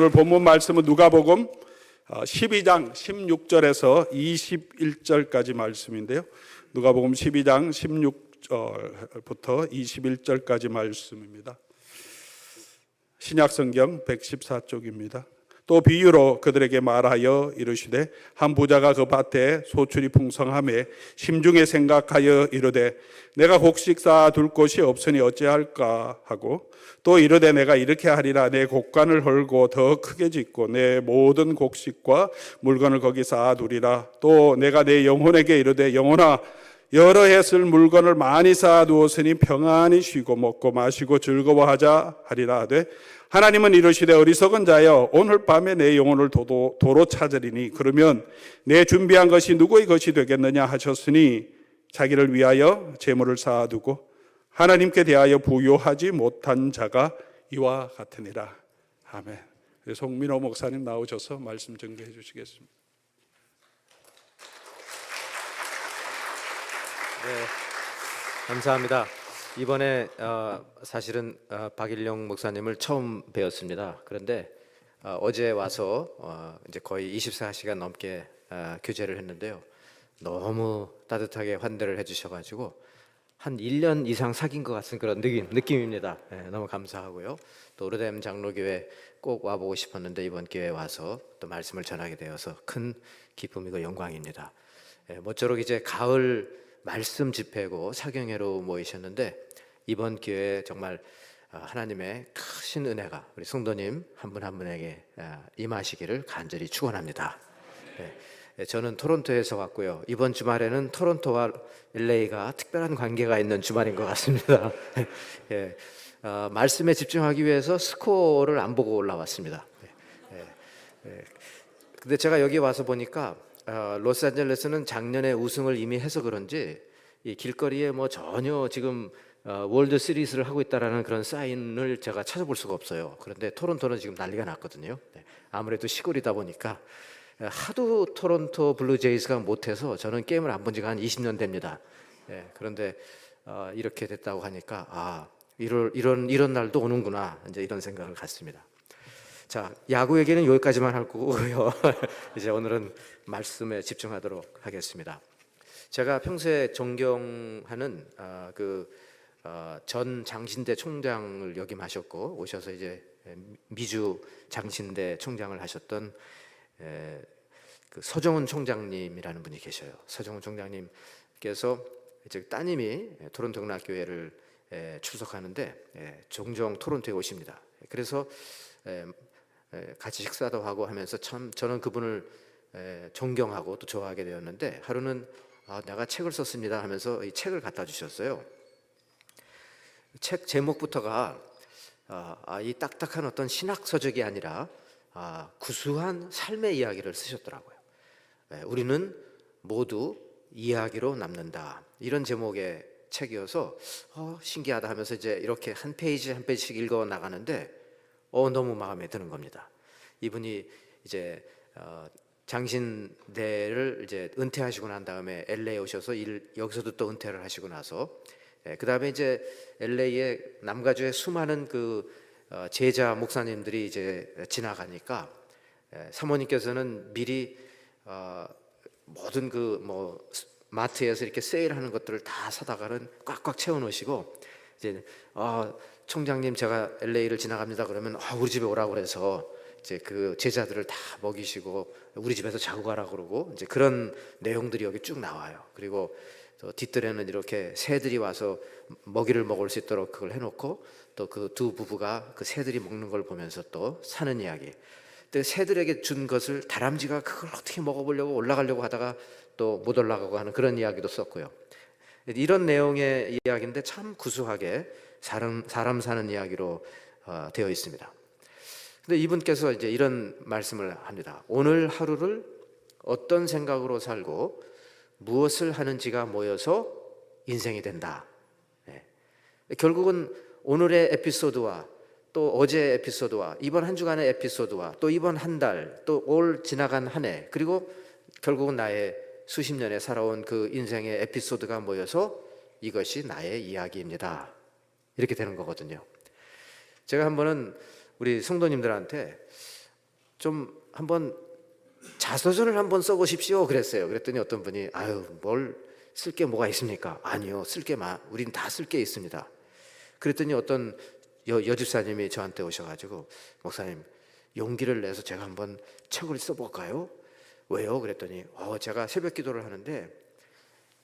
오늘 본문 말씀은 누가복음 12장 16절에서 21절까지 말씀인데요. 누가복음 12장 16절부터 21절까지 말씀입니다. 신약성경 114쪽입니다. 또 비유로 그들에게 말하여 이르시되 한 부자가 그 밭에 소출이 풍성하매 심중에 생각하여 이르되 내가 곡식 쌓아둘 곳이 없으니 어찌할까 하고 또 이르되 내가 이렇게 하리라 내 곡간을 헐고 더 크게 짓고 내 모든 곡식과 물건을 거기 쌓아두리라. 또 내가 내 영혼에게 이르되 영혼아 여러 해 쓸 물건을 많이 쌓아두었으니 평안히 쉬고 먹고 마시고 즐거워하자 하리라 하되 하나님은 이르시되 어리석은 자여 오늘 밤에 내 영혼을 도로 찾으리니 그러면 내 준비한 것이 누구의 것이 되겠느냐 하셨으니 자기를 위하여 재물을 쌓아두고 하나님께 대하여 부요하지 못한 자가 이와 같으니라. 아멘. 송민호 목사님 나오셔서 말씀 전개해 주시겠습니다. 네, 감사합니다. 이번에 사실은 박일영 목사님을 처음 뵈었습니다. 그런데 어제 와서 이제 거의 24시간 넘게 교제를 했는데요. 너무 따뜻하게 환대를 해주셔가지고 한 1년 이상 사귄 것 같은 그런 느낌입니다. 네, 너무 감사하고요. 또 오르뎀 장로교회 꼭 와보고 싶었는데 이번 기회에 와서 또 말씀을 전하게 되어서 큰 기쁨이고 영광입니다. 네, 모쪼록 이제 가을 말씀 집회고 사경회로 모이셨는데 이번 기회에 정말 하나님의 크신 은혜가 우리 성도님 한 분 한 분에게 임하시기를 간절히 축원합니다. 네, 저는 토론토에서 왔고요. 이번 주말에는 토론토와 LA가 특별한 관계가 있는 주말인 것 같습니다. 네, 말씀에 집중하기 위해서 스코어를 안 보고 올라왔습니다. 근데 제가 여기 와서 보니까 로스앤젤레스는 작년에 우승을 이미 해서 그런지 이 길거리에 뭐 전혀 지금 월드 시리즈를 하고 있다라는 그런 사인을 제가 찾아볼 수가 없어요. 그런데 토론토는 지금 난리가 났거든요. 네, 아무래도 시골이다 보니까 하도 토론토 블루제이스가 못해서 저는 게임을 안 본 지가 한 20년 됩니다. 네, 그런데 이렇게 됐다고 하니까 이런 날도 오는구나 이제 이런 생각을 갖습니다. 자, 야구 얘기는 여기까지만 할 거고요. 이제 오늘은 말씀에 집중하도록 하겠습니다. 제가 평소에 존경하는 전 장신대 총장을 역임하셨고 오셔서 이제 미주 장신대 총장을 하셨던 그 서정훈 총장님이라는 분이 계셔요. 서정훈 총장님께서 이제 따님이 토론토 극락교회를 출석하는데 종종 토론토에 오십니다. 그래서 같이 식사도 하고 하면서 참 저는 그분을 존경하고 또 좋아하게 되었는데 하루는 내가 책을 썼습니다 하면서 이 책을 갖다 주셨어요. 책 제목부터가 이 딱딱한 어떤 신학 서적이 아니라 구수한 삶의 이야기를 쓰셨더라고요. 우리는 모두 이야기로 남는다 이런 제목의 책이어서 신기하다 하면서 이제 이렇게 한 페이지 한 페이지씩 읽어 나가는데 너무 마음에 드는 겁니다. 이분이 이제 장신대를 이제 은퇴하시고 난 다음에 LA 오셔서 여기서도 또 은퇴를 하시고 나서 그 다음에 이제 LA의 남가주의 수많은 그 제자 목사님들이 이제 지나가니까 사모님께서는 미리 모든 그 뭐 마트에서 이렇게 세일하는 것들을 다 사다가는 꽉꽉 채워 놓으시고 이제 총장님 제가 LA를 지나갑니다 그러면 우리 집에 오라고 그래서 이제 그 제자들을 다 먹이시고 우리 집에서 자고 가라고 그러고 이제 그런 내용들이 여기 쭉 나와요. 그리고 또 뒷뜰에는 이렇게 새들이 와서 먹이를 먹을 수 있도록 그걸 해놓고 또 그 두 부부가 그 새들이 먹는 걸 보면서 또 사는 이야기. 또 새들에게 준 것을 다람쥐가 그걸 어떻게 먹어보려고 올라가려고 하다가 또 못 올라가고 하는 그런 이야기도 썼고요. 이런 내용의 이야기인데 참 구수하게 사람 사는 이야기로 되어 있습니다. 근데 이분께서 이제 이런 말씀을 합니다. 오늘 하루를 어떤 생각으로 살고 무엇을 하는지가 모여서 인생이 된다. 네. 결국은 오늘의 에피소드와 또 어제의 에피소드와 이번 한 주간의 에피소드와 또 이번 한 달 또 올 지나간 한 해 그리고 결국은 나의 수십 년에 살아온 그 인생의 에피소드가 모여서 이것이 나의 이야기입니다. 이렇게 되는 거거든요. 제가 한 번은 우리 성도님들한테 좀 한번 자서전을 한번 써보십시오 그랬어요. 그랬더니 어떤 분이 아유 뭘 쓸 게 뭐가 있습니까? 아니요, 우린 다 쓸 게 있습니다. 그랬더니 어떤 여집사님이 저한테 오셔가지고 목사님 용기를 내서 제가 한번 책을 써볼까요? 왜요? 그랬더니 제가 새벽 기도를 하는데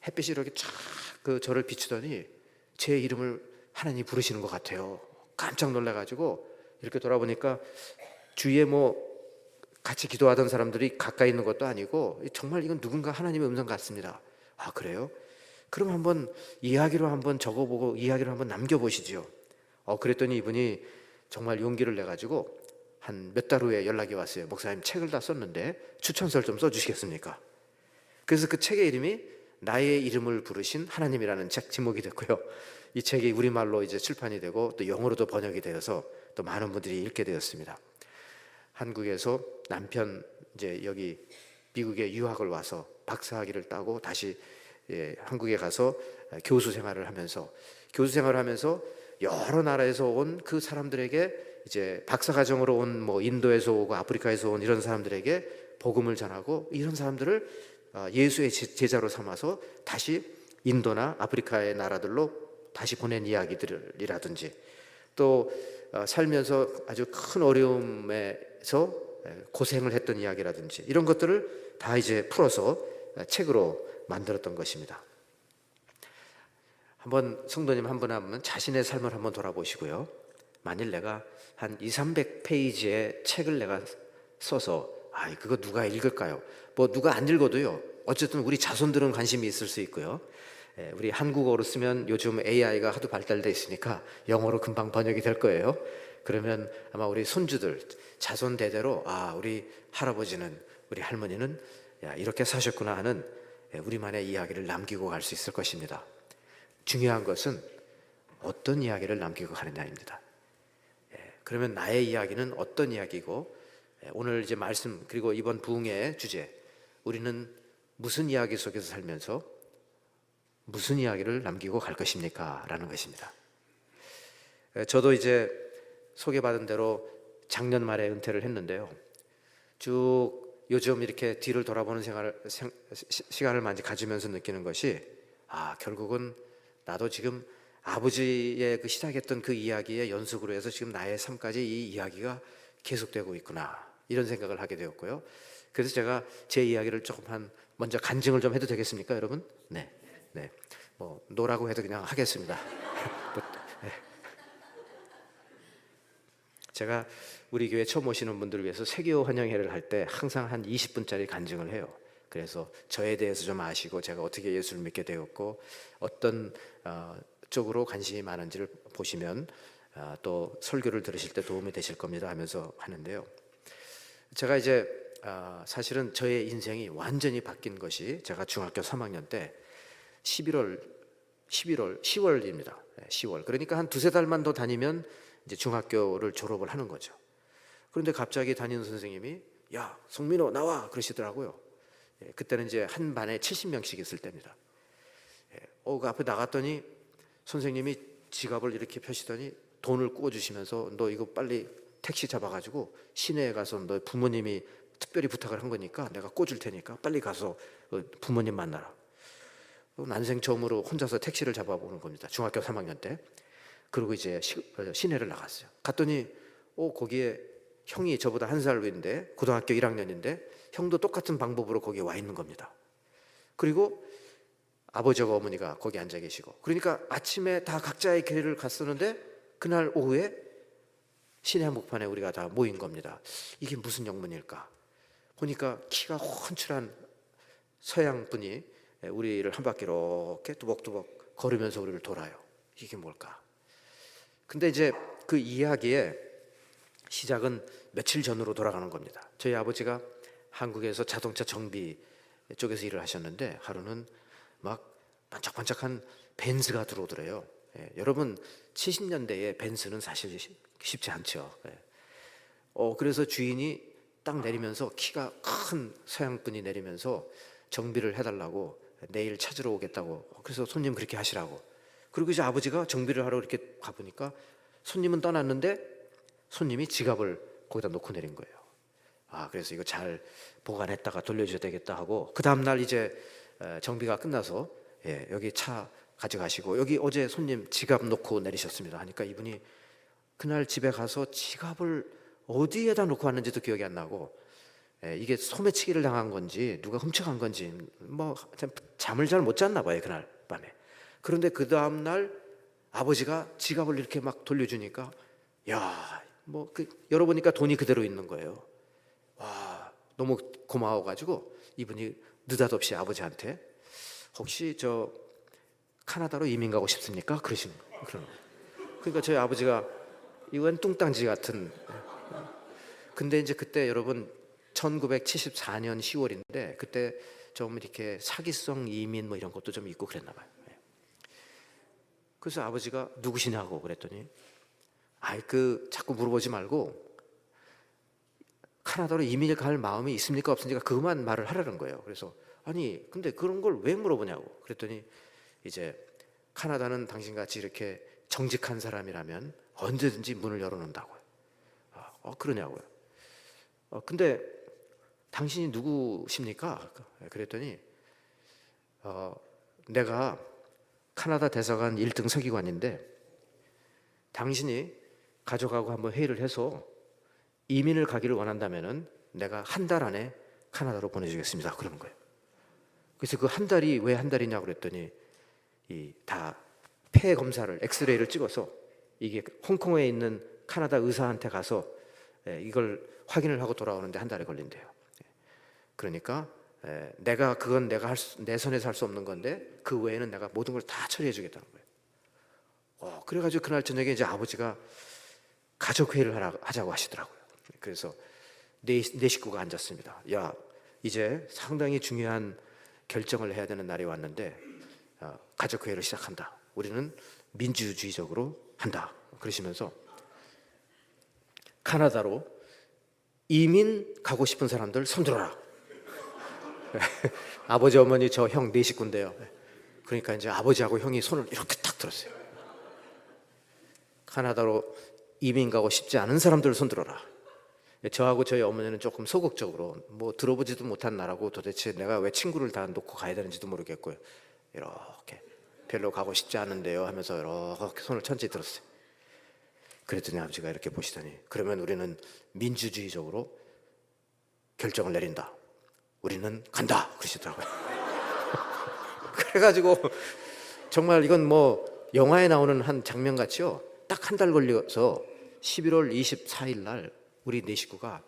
햇빛이 이렇게 쫙 저를 비추더니 제 이름을 하나님이 부르시는 것 같아요. 깜짝 놀라가지고 이렇게 돌아보니까 주위에 같이 기도하던 사람들이 가까이 있는 것도 아니고 정말 이건 누군가 하나님의 음성 같습니다. 아 그래요? 그럼 한번 이야기로 한번 적어보고 이야기를 한번 남겨보시죠. 그랬더니 이분이 정말 용기를 내가지고 한 몇 달 후에 연락이 왔어요. 목사님 책을 다 썼는데 추천서를 좀 써주시겠습니까? 그래서 그 책의 이름이 나의 이름을 부르신 하나님이라는 책 제목이 됐고요. 이 책이 우리말로 이제 출판이 되고 또 영어로도 번역이 되어서 또 많은 분들이 읽게 되었습니다. 한국에서 남편 이제 여기 미국에 유학을 와서 박사학위를 따고 다시 한국에 가서 교수 생활을 하면서 여러 나라에서 온 그 사람들에게 이제 박사과정으로 온 인도에서 오고 아프리카에서 온 이런 사람들에게 복음을 전하고 이런 사람들을 예수의 제자로 삼아서 다시 인도나 아프리카의 나라들로 다시 보낸 이야기들이라든지 또 살면서 아주 큰 어려움에서 고생을 했던 이야기라든지 이런 것들을 다 이제 풀어서 책으로 만들었던 것입니다. 한번 성도님 한 분 한 분 자신의 삶을 한번 돌아보시고요. 만일 내가 한 200~300페이지의 책을 내가 써서 그거 누가 읽을까요? 누가 안 읽어도요. 어쨌든 우리 자손들은 관심이 있을 수 있고요. 우리 한국어로 쓰면 요즘 AI가 하도 발달돼 있으니까 영어로 금방 번역이 될 거예요. 그러면 아마 우리 손주들 자손 대대로 우리 할아버지는 우리 할머니는 이렇게 사셨구나 하는 우리만의 이야기를 남기고 갈 수 있을 것입니다. 중요한 것은 어떤 이야기를 남기고 가느냐입니다. 그러면 나의 이야기는 어떤 이야기고 오늘 이제 말씀 그리고 이번 부흥의 주제 우리는 무슨 이야기 속에서 살면서 무슨 이야기를 남기고 갈 것입니까? 라는 것입니다. 저도 이제 소개받은 대로 작년 말에 은퇴를 했는데요. 쭉 요즘 이렇게 뒤를 돌아보는 시간을 많이 가지면서 느끼는 것이 결국은 나도 지금 아버지의 시작했던 그 이야기의 연속으로 해서 지금 나의 삶까지 이 이야기가 계속되고 있구나 이런 생각을 하게 되었고요. 그래서 제가 제 이야기를 조금 먼저 간증을 좀 해도 되겠습니까, 여러분? 네. 노라고 해도 그냥 하겠습니다. 제가 우리 교회 처음 오시는 분들을 위해서 세교 환영회를 할 때 항상 한 20분짜리 간증을 해요. 그래서 저에 대해서 좀 아시고 제가 어떻게 예수를 믿게 되었고 어떤 쪽으로 관심이 많은지를 보시면 또 설교를 들으실 때 도움이 되실 겁니다 하면서 하는데요. 제가 이제 사실은 저의 인생이 완전히 바뀐 것이 제가 중학교 3학년 때 10월입니다. 10월. 그러니까 한 두세 달만 더 다니면 이제 중학교를 졸업을 하는 거죠. 그런데 갑자기 담임 선생님이 야, 송민호 나와 그러시더라고요. 그때는 이제 한 반에 70명씩 있을 때입니다. 그 앞에 나갔더니 선생님이 지갑을 이렇게 펴시더니 돈을 구워주시면서 너 이거 빨리 택시 잡아가지고 시내에 가서 너 부모님이 특별히 부탁을 한 거니까 내가 꿔줄 테니까 빨리 가서 부모님 만나라. 난생 처음으로 혼자서 택시를 잡아보는 겁니다. 중학교 3학년 때. 그리고 이제 시내를 나갔어요. 갔더니 거기에 형이 저보다 한 살 위인데 고등학교 1학년인데 형도 똑같은 방법으로 거기에 와 있는 겁니다. 그리고 아버지와 어머니가 거기 앉아 계시고 그러니까 아침에 다 각자의 길을 갔었는데 그날 오후에 시내 한복판에 우리가 다 모인 겁니다. 이게 무슨 영문일까? 보니까 키가 훤칠한 서양 분이 우리를 한 바퀴 이렇게 두벅두벅 걸으면서 우리를 돌아요. 이게 뭘까? 근데 이제 그 이야기의 시작은 며칠 전으로 돌아가는 겁니다. 저희 아버지가 한국에서 자동차 정비 쪽에서 일을 하셨는데 하루는 막 반짝반짝한 벤츠가 들어오더래요. 여러분 70년대에 벤츠는 사실 쉽지 않죠. 그래서 주인이 딱 내리면서 키가 큰 서양분이 내리면서 정비를 해달라고 내일 찾으러 오겠다고 그래서 손님 그렇게 하시라고 그리고 이제 아버지가 정비를 하러 이렇게 가보니까 손님은 떠났는데 손님이 지갑을 거기다 놓고 내린 거예요. 그래서 이거 잘 보관했다가 돌려줘야 되겠다 하고 그 다음날 이제 정비가 끝나서 여기 차 가져가시고 여기 어제 손님 지갑 놓고 내리셨습니다 하니까 이분이 그날 집에 가서 지갑을 어디에다 놓고 왔는지도 기억이 안 나고 이게 소매치기를 당한 건지 누가 훔쳐간 건지 뭐 잠을 잘 못 잤나 봐요 그날 밤에. 그런데 그 다음날 아버지가 지갑을 이렇게 막 돌려주니까 열어보니까 돈이 그대로 있는 거예요. 와, 너무 고마워가지고 이분이 느닷없이 아버지한테 혹시 저 카나다로 이민 가고 싶습니까? 그러신 거예요. 그러니까 저희 아버지가 이건 뚱땅지 같은. 근데 이제 그때 여러분 1974년 10월인데 그때 좀 이렇게 사기성 이민 뭐 이런 것도 좀 있고 그랬나 봐요. 그래서 아버지가 누구시냐고 그랬더니 자꾸 물어보지 말고 카나다로 이민을 갈 마음이 있습니까 없습니까 그것만 말을 하라는 거예요. 그래서 아니 근데 그런 걸 왜 물어보냐고 그랬더니 이제 카나다는 당신같이 이렇게 정직한 사람이라면 언제든지 문을 열어놓는다고요. 그러냐고요. 근데 당신이 누구십니까? 그랬더니 내가 카나다 대사관 1등 서기관인데 당신이 가족하고 한번 회의를 해서 이민을 가기를 원한다면은 내가 한 달 안에 카나다로 보내주겠습니다. 그러는 거예요. 그래서 그 한 달이 왜 한 달이냐고 그랬더니 다 폐 검사를 엑스레이를 찍어서 이게 홍콩에 있는 카나다 의사한테 가서 이걸 확인을 하고 돌아오는데 한 달이 걸린대요. 그러니까 내가 내 손에서 할 수 없는 건데 그 외에는 내가 모든 걸 다 처리해 주겠다는 거예요. 그래가지고 그날 저녁에 이제 아버지가 가족 회의를 하자고 하시더라고요. 그래서 네 식구가 앉았습니다. 이제 상당히 중요한 결정을 해야 되는 날이 왔는데 가족 회의를 시작한다. 우리는 민주주의적으로 한다. 그러시면서 카나다로 이민 가고 싶은 사람들 손들어라. 아버지 어머니 저 형 네 식구인데요. 그러니까 이제 아버지하고 형이 손을 이렇게 탁 들었어요. 카나다로 이민 가고 싶지 않은 사람들 손들어라. 저하고 저희 어머니는 조금 소극적으로 뭐 들어보지도 못한 나라고 도대체 내가 왜 친구를 다 놓고 가야 되는지도 모르겠고요. 이렇게 별로 가고 싶지 않은데요 하면서 이렇게 손을 천천히 들었어요. 그랬더니 아버지가 이렇게 보시더니 그러면 우리는 민주주의적으로 결정을 내린다. 우리는 간다. 그러시더라고요. 그래가지고 정말 이건 뭐 영화에 나오는 한 장면 같이요. 딱 한 달 걸려서 11월 24일 날 우리 네 식구가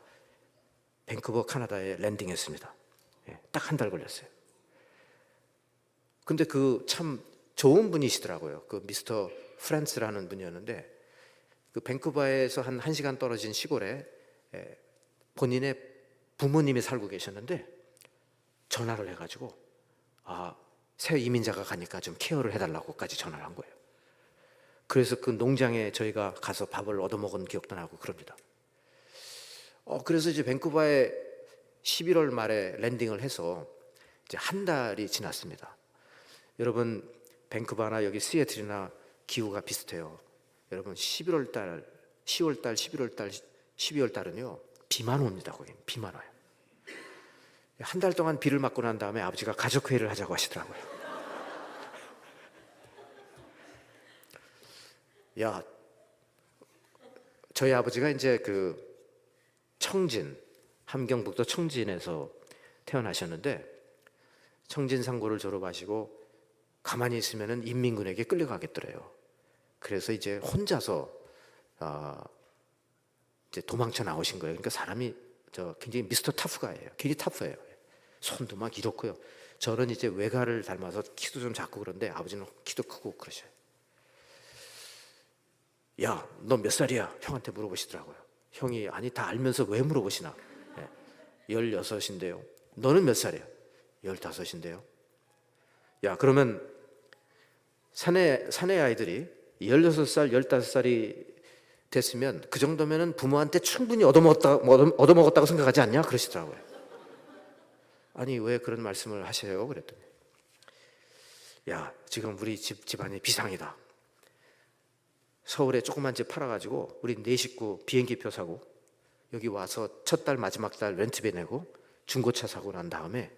밴쿠버 카나다에 랜딩했습니다. 딱 한 달 걸렸어요. 근데 그 참 좋은 분이시더라고요. 그 미스터 프란스라는 분이었는데 그 밴쿠버에서 한 1시간 떨어진 시골에 본인의 부모님이 살고 계셨는데 전화를 해가지고 새 이민자가 가니까 좀 케어를 해달라고까지 전화를 한 거예요. 그래서 그 농장에 저희가 가서 밥을 얻어먹은 기억도 나고 그럽니다. 그래서 이제 밴쿠버에 11월 말에 랜딩을 해서 이제 한 달이 지났습니다. 여러분 밴쿠버나 여기 시애틀이나 기후가 비슷해요. 여러분 11월 달, 10월 달, 11월 달, 12월 달은요 비만 옵니다. 거기 비만 와요. 한 달 동안 비를 맞고 난 다음에 아버지가 가족 회의를 하자고 하시더라고요. 저희 아버지가 이제 그 청진, 함경북도 청진에서 태어나셨는데 청진상고를 졸업하시고 가만히 있으면은 인민군에게 끌려가겠더래요. 그래서 이제 혼자서 이제 도망쳐 나오신 거예요. 그러니까 사람이 굉장히 미스터 타프가예요. 굉장히 타프예요. 손도 막 이렇고요. 저는 이제 외가를 닮아서 키도 좀 작고 그런데 아버지는 키도 크고 그러셔요. 너 몇 살이야? 형한테 물어보시더라고요. 형이 아니 다 알면서 왜 물어보시나? 16인데요. 너는 몇 살이야? 15인데요. 그러면 사내 아이들이 16살, 15살이 됐으면 그 정도면은 부모한테 충분히 얻어먹었다고 생각하지 않냐? 그러시더라고요. 아니 왜 그런 말씀을 하셔요? 그랬더니 지금 우리 집안이 비상이다. 서울에 조그만 집 팔아가지고 우리 네 식구 비행기표 사고 여기 와서 첫 달 마지막 달 렌트비 내고 중고차 사고 난 다음에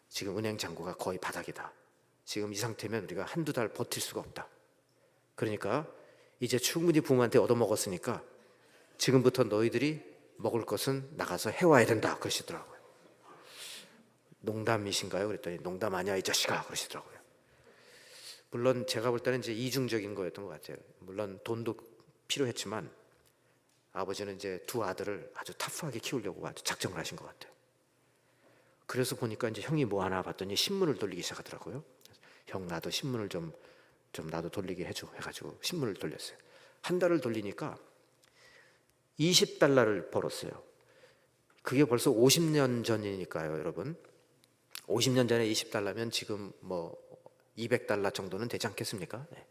지금 은행 잔고가 거의 바닥이다. 지금 이 상태면 우리가 한두 달 버틸 수가 없다. 그러니까 이제 충분히 부모한테 얻어먹었으니까 지금부터 너희들이 먹을 것은 나가서 해와야 된다 그러시더라고요. 농담이신가요? 그랬더니 농담 아니야 이 자식아 그러시더라고요. 물론 제가 볼 때는 이제 이중적인 거였던 것 같아요. 물론 돈도 필요했지만 아버지는 이제 두 아들을 아주 터프하게 키우려고 아주 작정을 하신 것 같아요. 그래서 보니까 이제 형이 뭐 하나 봤더니 신문을 돌리기 시작하더라고요. 형 나도 신문을 좀 나도 돌리게 해줘 해가지고 신문을 돌렸어요. 한 달을 돌리니까 $20를 벌었어요. 그게 벌써 50년 전이니까요, 여러분. 50년 전에 $20면 지금 뭐 $200 정도는 되지 않겠습니까? 네.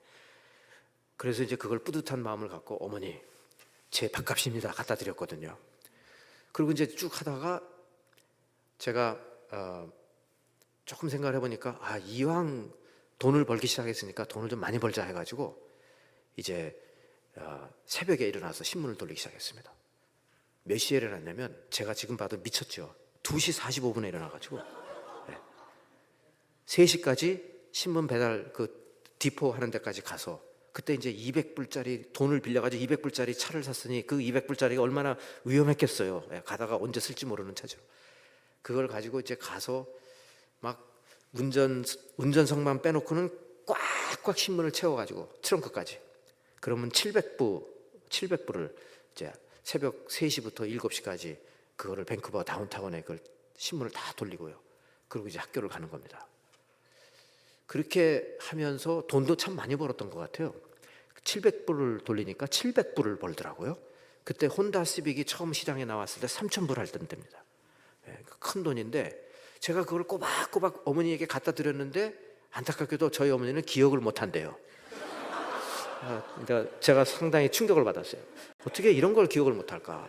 그래서 이제 그걸 뿌듯한 마음을 갖고 어머니 제 밥값입니다 갖다 드렸거든요. 그리고 이제 쭉 하다가 제가 조금 생각을 해보니까 이왕 돈을 벌기 시작했으니까 돈을 좀 많이 벌자 해가지고 이제 새벽에 일어나서 신문을 돌리기 시작했습니다. 몇 시에 일어났냐면 제가 지금 봐도 미쳤죠. 2시 45분에 일어나가지고 3시까지 신문 배달 그 디포 하는 데까지 가서 그때 이제 200불짜리 돈을 빌려가지고 200불짜리 차를 샀으니 그 200불짜리가 얼마나 위험했겠어요. 가다가 언제 쓸지 모르는 차죠. 그걸 가지고 이제 가서 막 운전석만 빼놓고는 꽉꽉 신문을 채워가지고 트렁크까지. 그러면 700불을 이제 새벽 3시부터 7시까지 그거를 밴쿠버 다운타운에 그걸 신문을 다 돌리고요. 그리고 이제 학교를 가는 겁니다. 그렇게 하면서 돈도 참 많이 벌었던 것 같아요. 700불을 돌리니까 700불을 벌더라고요. 그때 혼다 시빅이 처음 시장에 나왔을 때 3,000불 할 때입니다. 큰 돈인데 제가 그걸 꼬박꼬박 어머니에게 갖다 드렸는데 안타깝게도 저희 어머니는 기억을 못 한대요. 그러니까 제가 상당히 충격을 받았어요. 어떻게 이런 걸 기억을 못 할까?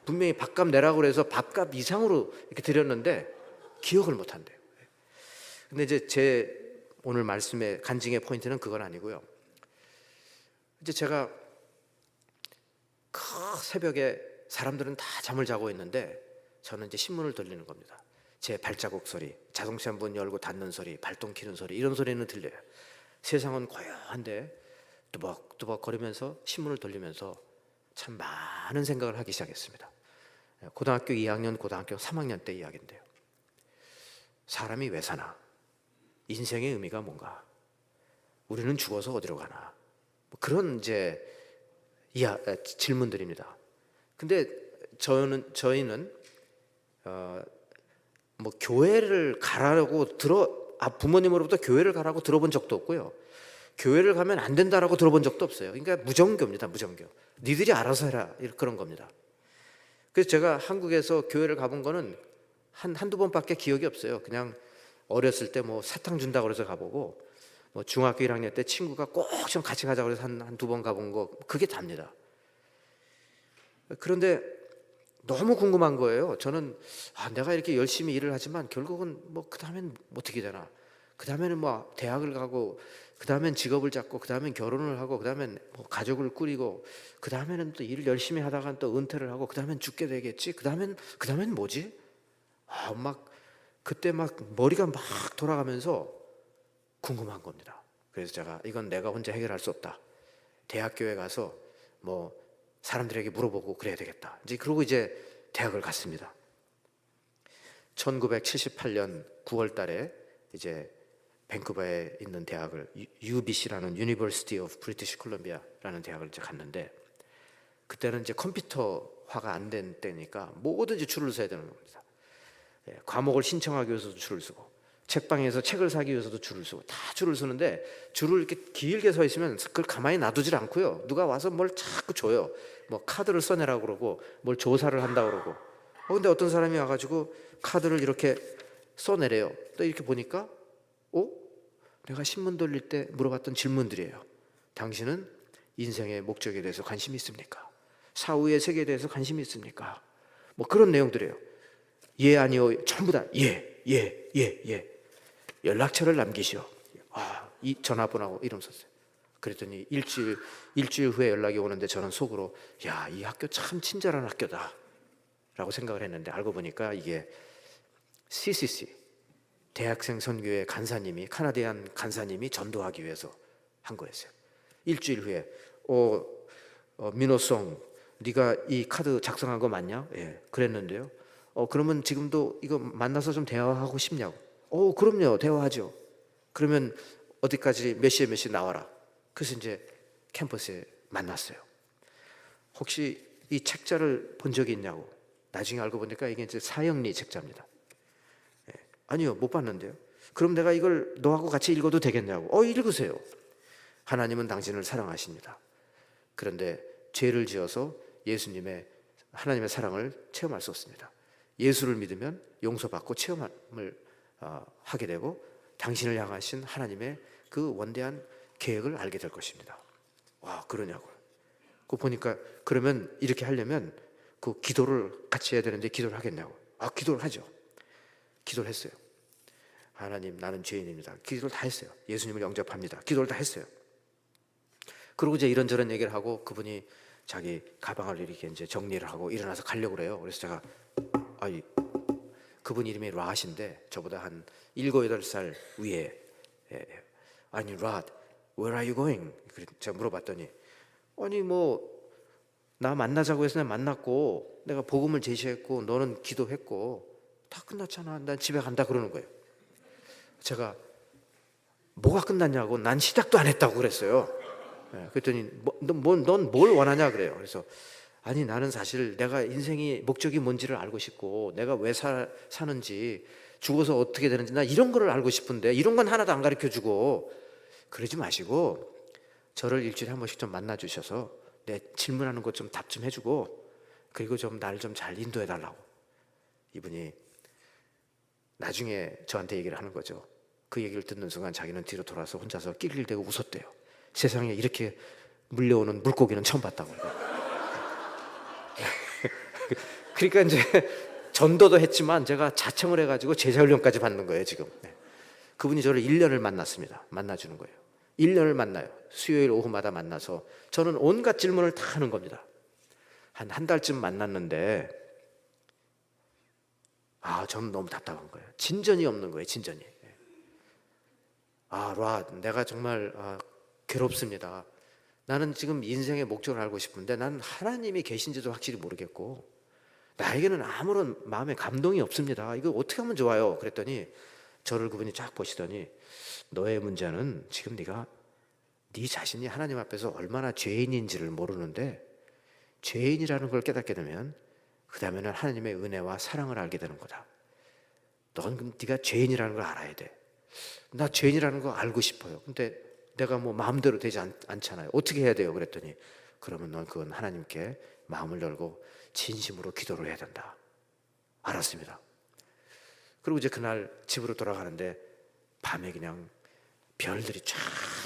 분명히 밥값 내라고 그래서 밥값 이상으로 이렇게 드렸는데 기억을 못 한대요. 근데 이제 제 오늘 말씀의 간증의 포인트는 그건 아니고요. 이제 제가 새벽에 사람들은 다 잠을 자고 있는데 저는 이제 신문을 돌리는 겁니다. 제 발자국 소리, 자동차 문 열고 닫는 소리, 발동 키는 소리 이런 소리는 들려요. 세상은 고요한데 뚜벅뚜벅 거리면서 신문을 돌리면서 참 많은 생각을 하기 시작했습니다. 고등학교 2학년, 고등학교 3학년 때 이야기인데요. 사람이 왜 사나? 인생의 의미가 뭔가? 우리는 죽어서 어디로 가나? 뭐 그런 이제 질문들입니다. 근데 저희는 뭐 교회를 가라고 부모님으로부터 교회를 가라고 들어본 적도 없고요. 교회를 가면 안 된다라고 들어본 적도 없어요. 그러니까 무정교입니다, 무정교. 니들이 알아서 해라 그런 겁니다. 그래서 제가 한국에서 교회를 가본 거는 한두 번밖에 기억이 없어요. 그냥 어렸을 때 뭐 사탕 준다고 그래서 가보고 뭐 중학교 1학년 때 친구가 꼭 좀 같이 가자고 그래서 한두 번 가본 거 그게 답니다. 그런데 너무 궁금한 거예요. 저는 내가 이렇게 열심히 일을 하지만 결국은 뭐 그 다음엔 어떻게 되나? 그 다음에는 뭐 대학을 가고 그 다음엔 직업을 잡고 그 다음엔 결혼을 하고 그 다음엔 뭐 가족을 꾸리고 그 다음에는 또 일을 열심히 하다가 또 은퇴를 하고 그 다음엔 죽게 되겠지. 그 다음엔 뭐지? 그때 막 머리가 막 돌아가면서 궁금한 겁니다. 그래서 제가 이건 내가 혼자 해결할 수 없다. 대학교에 가서 뭐 사람들에게 물어보고 그래야 되겠다. 그러고 이제 대학을 갔습니다. 1978년 9월 달에 이제 밴쿠버에 있는 대학을 UBC라는 University of British Columbia라는 대학을 이제 갔는데 그때는 이제 컴퓨터화가 안 된 때니까 뭐든지 줄을 서야 되는 겁니다. 과목을 신청하기 위해서도 줄을 서고 책방에서 책을 사기 위해서도 줄을 서고 다 줄을 서는데 줄을 이렇게 길게 서 있으면 그걸 가만히 놔두질 않고요. 누가 와서 뭘 자꾸 줘요. 뭐 카드를 써내라고 그러고 뭘 조사를 한다고 그러고 근데 어떤 사람이 와가지고 카드를 이렇게 써내래요. 또 이렇게 보니까 내가 신문 돌릴 때 물어봤던 질문들이에요. 당신은 인생의 목적에 대해서 관심이 있습니까? 사후의 세계에 대해서 관심이 있습니까? 뭐 그런 내용들이에요. 예 아니요 전부 다 예. 연락처를 남기시오. 이 전화번호하고 이름 썼어요. 그랬더니 일주일 후에 연락이 오는데 저는 속으로 이 학교 참 친절한 학교다. 라고 생각을 했는데 알고 보니까 이게 CCC 대학생 선교회 간사님이, 카나디안 간사님이 전도하기 위해서 한 거였어요. 일주일 후에 민호송 네가 이 카드 작성한 거 맞냐? 예, 그랬는데요. 그러면 지금도 이거 만나서 좀 대화하고 싶냐고. 그럼요, 대화하죠. 그러면 어디까지 몇 시에 나와라. 그래서 이제 캠퍼스에 만났어요. 혹시 이 책자를 본 적이 있냐고. 나중에 알고 보니까 이게 이제 사형리 책자입니다. 예, 아니요, 못 봤는데요. 그럼 내가 이걸 너하고 같이 읽어도 되겠냐고. 읽으세요. 하나님은 당신을 사랑하십니다. 그런데 죄를 지어서 하나님의 사랑을 체험할 수 없습니다. 예수를 믿으면 용서받고 체험을 하게 되고 당신을 향하신 하나님의 그 원대한 계획을 알게 될 것입니다. 와, 그러냐고요. 그거 보니까 그러면 이렇게 하려면 그 기도를 같이 해야 되는데 기도를 하겠냐고. 기도를 하죠. 기도를 했어요. 하나님, 나는 죄인입니다. 기도를 다 했어요. 예수님을 영접합니다. 기도를 다 했어요. 그리고 이제 이런저런 얘기를 하고 그분이 자기 가방을 이렇게 이제 정리를 하고 일어나서 가려고 그래요. 그래서 제가 그분 이름이 라신데 저보다 한 7, 8살 위에. 아니, 랏, where are you going? 제가 물어봤더니 나 만나자고 해서 내가 만났고 내가 복음을 제시했고 너는 기도했고 다 끝났잖아. 난 집에 간다 그러는 거예요. 제가 뭐가 끝났냐고. 난 시작도 안 했다고 그랬어요. 그랬더니 넌 뭘 원하냐 그래요. 그래서 아니, 나는 사실 내가 인생이 목적이 뭔지를 알고 싶고 내가 왜 사는지 죽어서 어떻게 되는지 나 이런 거를 알고 싶은데 이런 건 하나도 안 가르쳐 주고. 그러지 마시고 저를 일주일에 한 번씩 좀 만나 주셔서 내 질문하는 것 좀 답 좀 해주고 그리고 좀 날 좀 잘 인도해 달라고. 이분이 나중에 저한테 얘기를 하는 거죠. 그 얘기를 듣는 순간 자기는 뒤로 돌아서 혼자서 낄낄대고 웃었대요. 세상에 이렇게 물려오는 물고기는 처음 봤다고. 그러니까 이제 전도도 했지만 제가 자청을 해가지고 제자훈련까지 받는 거예요 지금. 그분이 저를 1년을 만났습니다. 만나주는 거예요. 1년을 만나요. 수요일 오후마다 만나서 저는 온갖 질문을 다 하는 겁니다. 한 달쯤 만났는데 저는 너무 답답한 거예요. 진전이 없는 거예요. 진전이. 라, 내가 정말 괴롭습니다. 나는 지금 인생의 목적을 알고 싶은데 난 하나님이 계신지도 확실히 모르겠고 나에게는 아무런 마음에 감동이 없습니다. 이거 어떻게 하면 좋아요? 그랬더니 저를 그분이 쫙 보시더니 너의 문제는 지금 네가 네 자신이 하나님 앞에서 얼마나 죄인인지를 모르는데 죄인이라는 걸 깨닫게 되면 그 다음에는 하나님의 은혜와 사랑을 알게 되는 거다. 넌 네가 죄인이라는 걸 알아야 돼. 나 죄인이라는 거 알고 싶어요. 근데 내가 마음대로 되지 않잖아요. 어떻게 해야 돼요? 그랬더니 그러면 넌 그건 하나님께 마음을 열고 진심으로 기도를 해야 된다. 알았습니다. 그리고 이제 그날 집으로 돌아가는데 밤에 그냥 별들이 쫙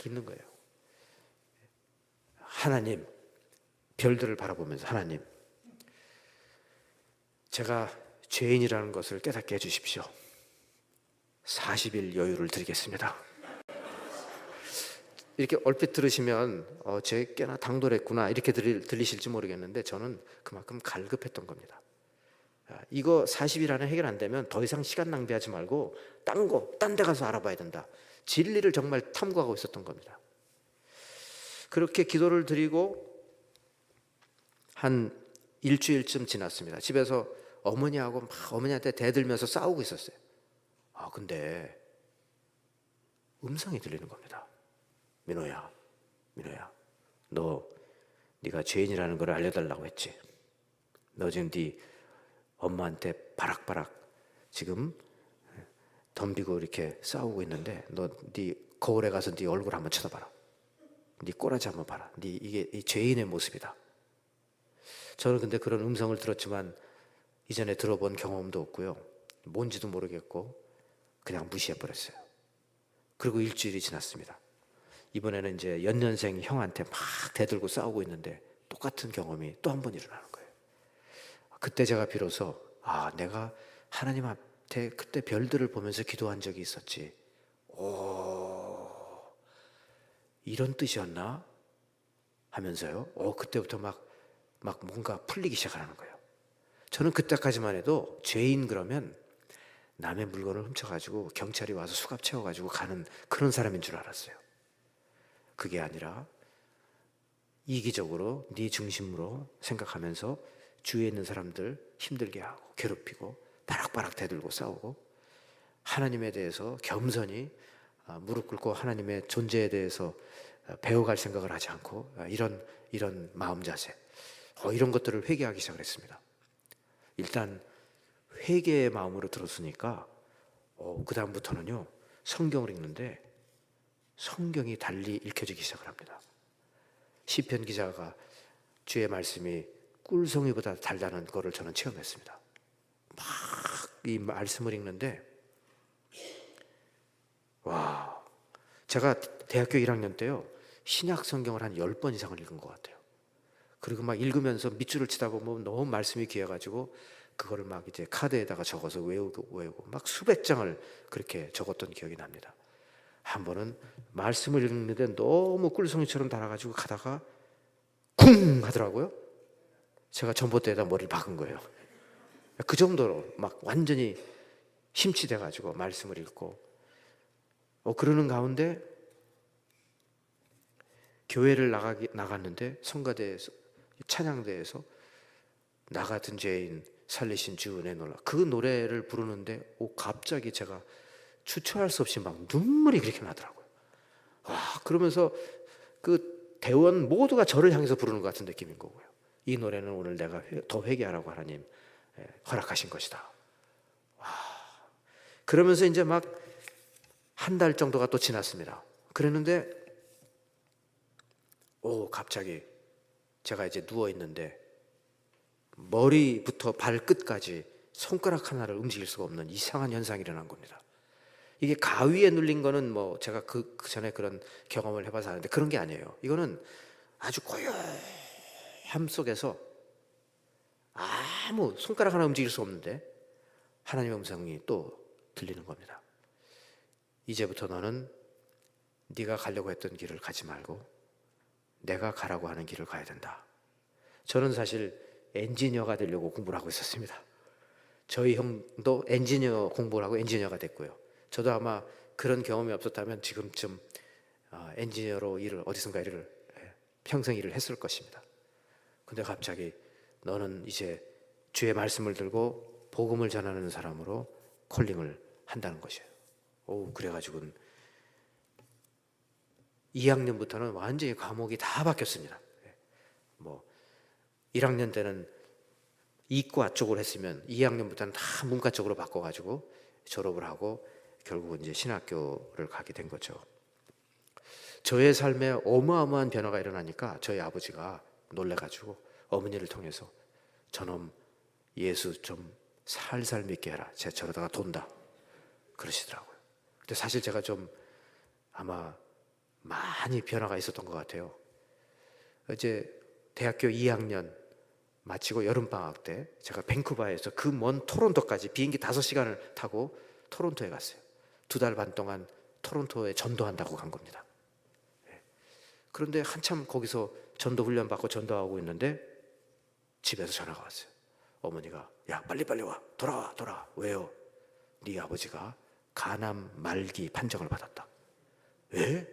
있는 거예요. 하나님, 별들을 바라보면서 하나님, 제가 죄인이라는 것을 깨닫게 해주십시오. 40일 여유를 드리겠습니다. 이렇게 얼핏 들으시면 쟤 꽤나 당돌했구나 이렇게 들리실지 모르겠는데 저는 그만큼 갈급했던 겁니다. 이거 40일 안에 해결 안 되면 더 이상 시간 낭비하지 말고 딴 데 가서 알아봐야 된다. 진리를 정말 탐구하고 있었던 겁니다. 그렇게 기도를 드리고 한 일주일쯤 지났습니다. 집에서 어머니하고 막 어머니한테 대들면서 싸우고 있었어요. 근데 음성이 들리는 겁니다. 민호야, 네가 죄인이라는 걸 알려달라고 했지. 너 지금 네 엄마한테 바락바락 지금 덤비고 이렇게 싸우고 있는데 네 거울에 가서 네 얼굴 한번 쳐다봐라. 네 꼬라지 한번 봐라. 이게 이 죄인의 모습이다. 저는 근데 그런 음성을 들었지만 이전에 들어본 경험도 없고요. 뭔지도 모르겠고 그냥 무시해버렸어요. 그리고 일주일이 지났습니다. 이번에는 이제 연년생 형한테 막 대들고 싸우고 있는데 똑같은 경험이 또 한 번 일어나는 거예요. 그때 제가 비로소 내가 하나님 앞에 그때 별들을 보면서 기도한 적이 있었지. 이런 뜻이었나? 하면서요. 그때부터 막 뭔가 풀리기 시작하는 거예요. 저는 그때까지만 해도 죄인 그러면 남의 물건을 훔쳐가지고 경찰이 와서 수갑 채워가지고 가는 그런 사람인 줄 알았어요. 그게 아니라 이기적으로 네 중심으로 생각하면서 주위에 있는 사람들 힘들게 하고 괴롭히고 바락바락 대들고 싸우고, 하나님에 대해서 겸손히 무릎 꿇고 하나님의 존재에 대해서 배워갈 생각을 하지 않고 이런 마음 자세, 이런 것들을 회개하기 시작을 했습니다. 일단 회개의 마음으로 들었으니까 그 다음부터는요, 성경을 읽는데 성경이 달리 읽혀지기 시작을 합니다. 시편 기자가 주의 말씀이 꿀송이보다 달다는 거를 저는 체험했습니다. 막 이 말씀을 읽는데, 와, 제가 대학교 1학년 때요, 신약 성경을 한 10번 이상을 읽은 것 같아요. 그리고 막 읽으면서 밑줄을 치다 보면 너무 말씀이 귀해가지고 그거를 막 이제 카드에다가 적어서 외우고 막 수백 장을 그렇게 적었던 기억이 납니다. 한 번은 말씀을 읽는데 너무 꿀송이처럼 달아가지고 가다가 쿵 하더라고요. 제가 전봇대에다 머리를 박은 거예요. 그 정도로 막 완전히 심취돼가지고 말씀을 읽고, 그러는 가운데 교회를 나갔는데 성가대에서, 찬양대에서 나 같은 죄인 살리신 주 은혜 놀라, 그 노래를 부르는데 갑자기 제가 주체할 수 없이 막 눈물이 그렇게 나더라고요. 와, 그러면서 그 대원 모두가 저를 향해서 부르는 것 같은 느낌인 거고요. 이 노래는 오늘 내가 더 회개하라고 하나님 허락하신 것이다. 와, 그러면서 이제 막 한 달 정도가 또 지났습니다. 그랬는데 갑자기 제가 이제 누워 있는데 머리부터 발끝까지 손가락 하나를 움직일 수가 없는 이상한 현상이 일어난 겁니다. 이게 가위에 눌린 거는 뭐 제가 그 전에 그런 경험을 해봐서 아는데 그런 게 아니에요. 이거는 아주 고요함 속에서 아무 손가락 하나 움직일 수 없는데 하나님의 음성이 또 들리는 겁니다. 이제부터 너는 네가 가려고 했던 길을 가지 말고 내가 가라고 하는 길을 가야 된다. 저는 사실 엔지니어가 되려고 공부를 하고 있었습니다. 저희 형도 엔지니어 공부를 하고 엔지니어가 됐고요. 저도 아마 그런 경험이 없었다면 지금쯤 엔지니어로 어디선가 일을 평생 일을 했을 것입니다. 근데 갑자기 너는 이제 주의 말씀을 들고 복음을 전하는 사람으로 콜링을 한다는 것이에요. 그래가지고는 2학년부터는 완전히 과목이 다 바뀌었습니다. 뭐 1학년 때는 이과 쪽으로 했으면 2학년부터는 다 문과 쪽으로 바꿔가지고 졸업을 하고 결국은 이제 신학교를 가게 된 거죠. 저의 삶에 어마어마한 변화가 일어나니까 저희 아버지가 놀래가지고 어머니를 통해서 저놈 예수 좀 살살 믿게 해라. 제가 저러다가 돈다. 그러시더라고요. 근데 사실 제가 좀 아마 많이 변화가 있었던 것 같아요. 이제 대학교 2학년 마치고 여름방학 때 제가 밴쿠버에서 그 먼 토론토까지 비행기 5시간을 타고 토론토에 갔어요. 2달 반 동안 토론토에 전도한다고 간 겁니다. 그런데 한참 거기서 전도 훈련 받고 전도하고 있는데 집에서 전화가 왔어요. 어머니가 야 빨리 와 돌아와. 왜요? 네 아버지가 간암 말기 판정을 받았다. 왜?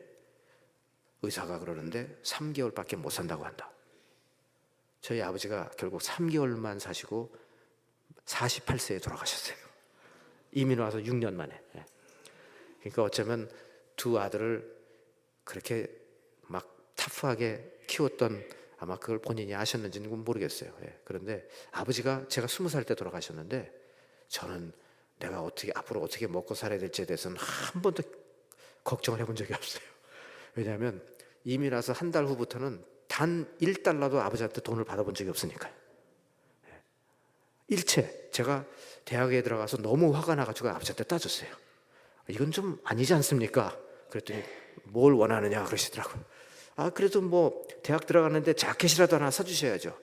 의사가 그러는데 3개월밖에 못 산다고 한다. 저희 아버지가 결국 3개월만 사시고 48세에 돌아가셨어요. 이민 와서 6년 만에. 그러니까 어쩌면 두 아들을 그렇게 막 타프하게 키웠던, 아마 그걸 본인이 아셨는지는 모르겠어요. 그런데 아버지가 제가 20살 때 돌아가셨는데 저는 내가 앞으로 어떻게 먹고 살아야 될지에 대해서는 한 번도 걱정을 해본 적이 없어요. 왜냐하면 이민 와서 한 달 후부터는 단 1달러도 아버지한테 돈을 받아본 적이 없으니까요. 일체 제가 대학에 들어가서 너무 화가 나가지고 아버지한테 따졌어요. 이건 좀 아니지 않습니까? 그랬더니 뭘 원하느냐 그러시더라고요. 그래도 뭐 대학 들어갔는데 자켓이라도 하나 사주셔야죠.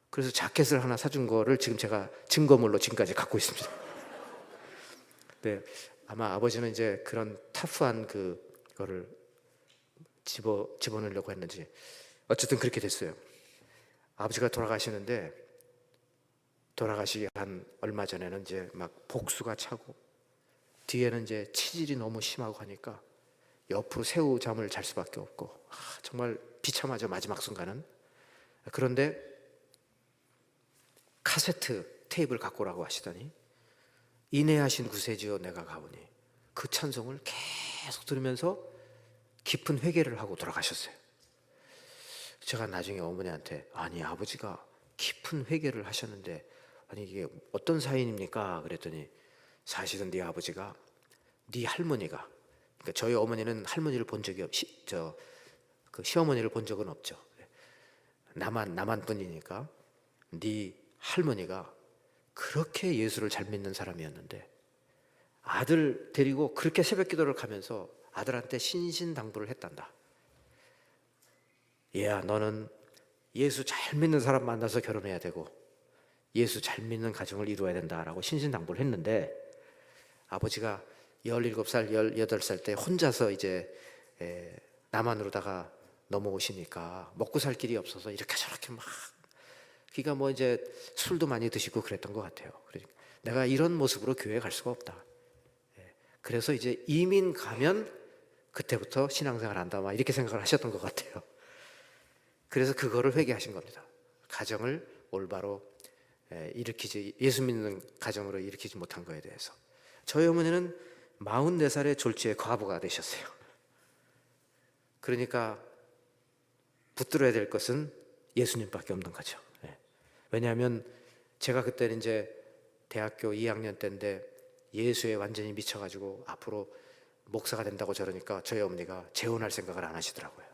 그래서 자켓을 하나 사준 거를 지금 제가 증거물로 지금까지 갖고 있습니다. 네, 아마 아버지는 이제 그런 타프한 그거를 집어넣으려고 했는지 어쨌든 그렇게 됐어요. 아버지가 돌아가시는데 돌아가시기 한 얼마 전에는 이제 막 복수가 차고 뒤에는 이제 치질이 너무 심하고 하니까 옆으로 새우잠을 잘 수밖에 없고 정말 비참하죠, 마지막 순간은. 그런데 카세트 테이프를 갖고 오라고 하시더니 인내하신 구세주여 내가 가오니 그 찬송을 계속 들으면서 깊은 회개를 하고 돌아가셨어요. 제가 나중에 어머니한테 아니 아버지가 깊은 회개를 하셨는데 아니 이게 어떤 사인입니까? 그랬더니 사실은 네 아버지가 네 할머니가, 그러니까 저희 어머니는 할머니를 본 적이 그 시어머니를 본 적은 없죠. 나만 뿐이니까 네 할머니가 그렇게 예수를 잘 믿는 사람이었는데 아들 데리고 그렇게 새벽 기도를 가면서 아들한테 신신당부를 했단다. 얘야 너는 예수 잘 믿는 사람 만나서 결혼해야 되고 예수 잘 믿는 가정을 이루어야 된다라고 신신당부를 했는데 아버지가 17살, 18살 때 혼자서 이제 남한으로다가 넘어오시니까 먹고 살 길이 없어서 이렇게 저렇게 막 그러니까 뭐 이제 술도 많이 드시고 그랬던 것 같아요. 그러니까 내가 이런 모습으로 교회에 갈 수가 없다. 그래서 이제 이민 가면 그때부터 신앙생활 한다 막 이렇게 생각을 하셨던 것 같아요. 그래서 그거를 회개하신 겁니다. 가정을 올바로 일으키지 예수 믿는 가정으로 일으키지 못한 거에 대해서. 저희 어머니는 44살에 졸지에 과부가 되셨어요. 그러니까 붙들어야 될 것은 예수님밖에 없는 거죠. 왜냐하면 제가 그때는 이제 대학교 2학년 때인데 예수에 완전히 미쳐가지고 앞으로 목사가 된다고 저러니까 저희 어머니가 재혼할 생각을 안 하시더라고요.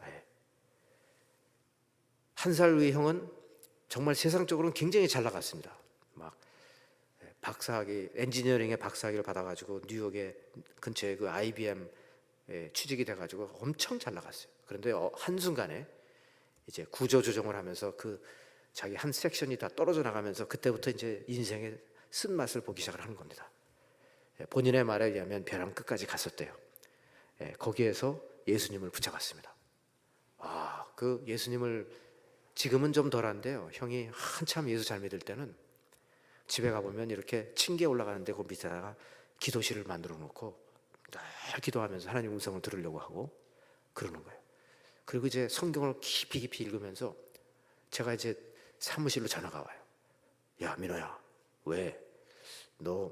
한 살 위 형은 정말 세상적으로는 굉장히 잘 나갔습니다. 막 박사학위, 엔지니어링의 박사학위를 받아가지고 뉴욕의 근처에 그 IBM에 취직이 돼가지고 엄청 잘 나갔어요. 그런데 한순간에 이제 구조조정을 하면서 그 자기 한 섹션이 다 떨어져 나가면서 그때부터 이제 인생의 쓴맛을 보기 시작을 하는 겁니다. 본인의 말에 의하면 벼랑 끝까지 갔었대요. 거기에서 예수님을 붙잡았습니다. 그 예수님을 지금은 좀 덜한데요. 형이 한참 예수 잘 믿을 때는 집에 가보면 이렇게 층계 올라가는데 그 밑에다가 기도실을 만들어 놓고 늘 기도하면서 하나님 음성을 들으려고 하고 그러는 거예요. 그리고 이제 성경을 깊이 읽으면서 제가 이제 사무실로 전화가 와요. 야 민호야, 왜 너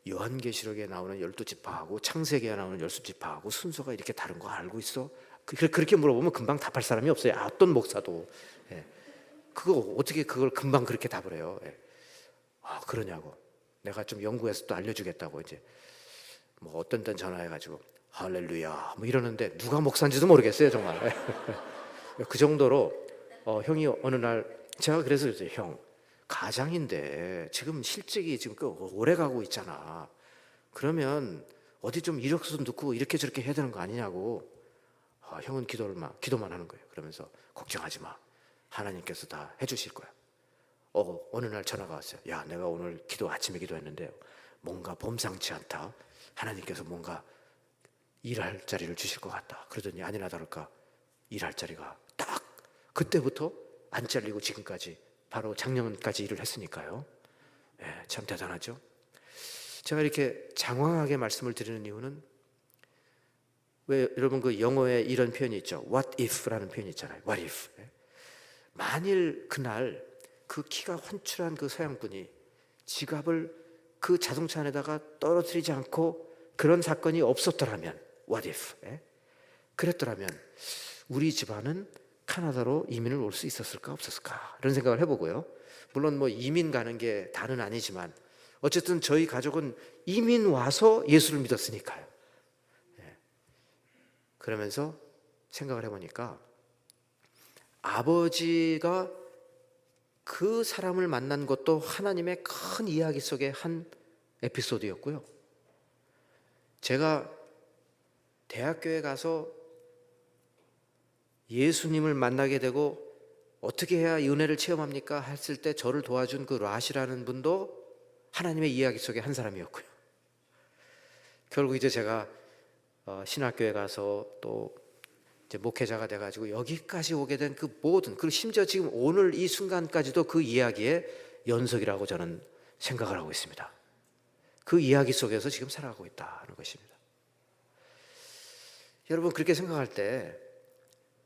요한계시록에 나오는 12지파하고 창세기에 나오는 12지파하고 순서가 이렇게 다른 거 알고 있어? 그렇게 물어보면 금방 답할 사람이 없어요. 어떤 목사도. 그거 어떻게 그걸 금방 그렇게 답을 해요? 그러냐고. 내가 좀 연구해서 또 알려주겠다고 이제 뭐 어떤 땐 전화해가지고 할렐루야 뭐 이러는데 누가 목사인지도 모르겠어요 정말. 그 정도로 형이 어느 날 제가 그래서 형 가장인데 지금 실직이 지금 오래 가고 있잖아. 그러면 어디 좀 이력서 넣고 이렇게 저렇게 해야 되는 거 아니냐고. 형은 기도만 하는 거예요. 그러면서 걱정하지 마. 하나님께서 다 해주실 거야. 어느 날 전화가 왔어요. 야, 내가 오늘 아침에 기도했는데 뭔가 범상치 않다. 하나님께서 뭔가 일할 자리를 주실 것 같다. 그러더니 아니나 다를까 일할 자리가 딱 그때부터 안 잘리고 지금까지 바로 작년까지 일을 했으니까요. 참 대단하죠. 제가 이렇게 장황하게 말씀을 드리는 이유는 왜 여러분 그 영어에 이런 표현이 있죠. What if라는 표현이 있잖아요. What if. 만일 그날 그 키가 훤칠한 그 서양분이 지갑을 그 자동차 안에다가 떨어뜨리지 않고 그런 사건이 없었더라면 What if. 그랬더라면 우리 집안은 카나다로 이민을 올 수 있었을까 없었을까 이런 생각을 해보고요. 물론 뭐 이민 가는 게 다는 아니지만 어쨌든 저희 가족은 이민 와서 예수를 믿었으니까요. 그러면서 생각을 해보니까 아버지가 그 사람을 만난 것도 하나님의 큰 이야기 속의 한 에피소드였고요. 제가 대학교에 가서 예수님을 만나게 되고 어떻게 해야 이 은혜를 체험합니까? 했을 때 저를 도와준 그 라시라는 분도 하나님의 이야기 속의 한 사람이었고요. 결국 이제 제가 신학교에 가서 또 이제 목회자가 돼가지고 여기까지 오게 된 그 모든, 그리고 심지어 지금 오늘 이 순간까지도 그 이야기에 연속이라고 저는 생각을 하고 있습니다. 그 이야기 속에서 지금 살아가고 있다는 것입니다. 여러분 그렇게 생각할 때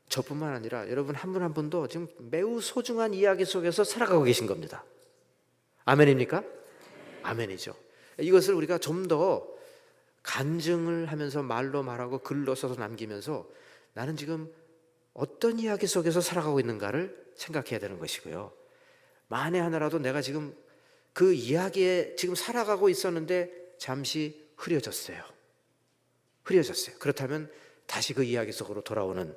저뿐만 아니라 여러분 한 분 한 분도 지금 매우 소중한 이야기 속에서 살아가고 계신 겁니다. 아멘입니까? 아멘이죠. 이것을 우리가 좀 더 간증을 하면서 말로 말하고 글로 써서 남기면서 나는 지금 어떤 이야기 속에서 살아가고 있는가를 생각해야 되는 것이고요. 만에 하나라도 내가 지금 그 이야기에 지금 살아가고 있었는데 잠시 흐려졌어요. 그렇다면 다시 그 이야기 속으로 돌아오는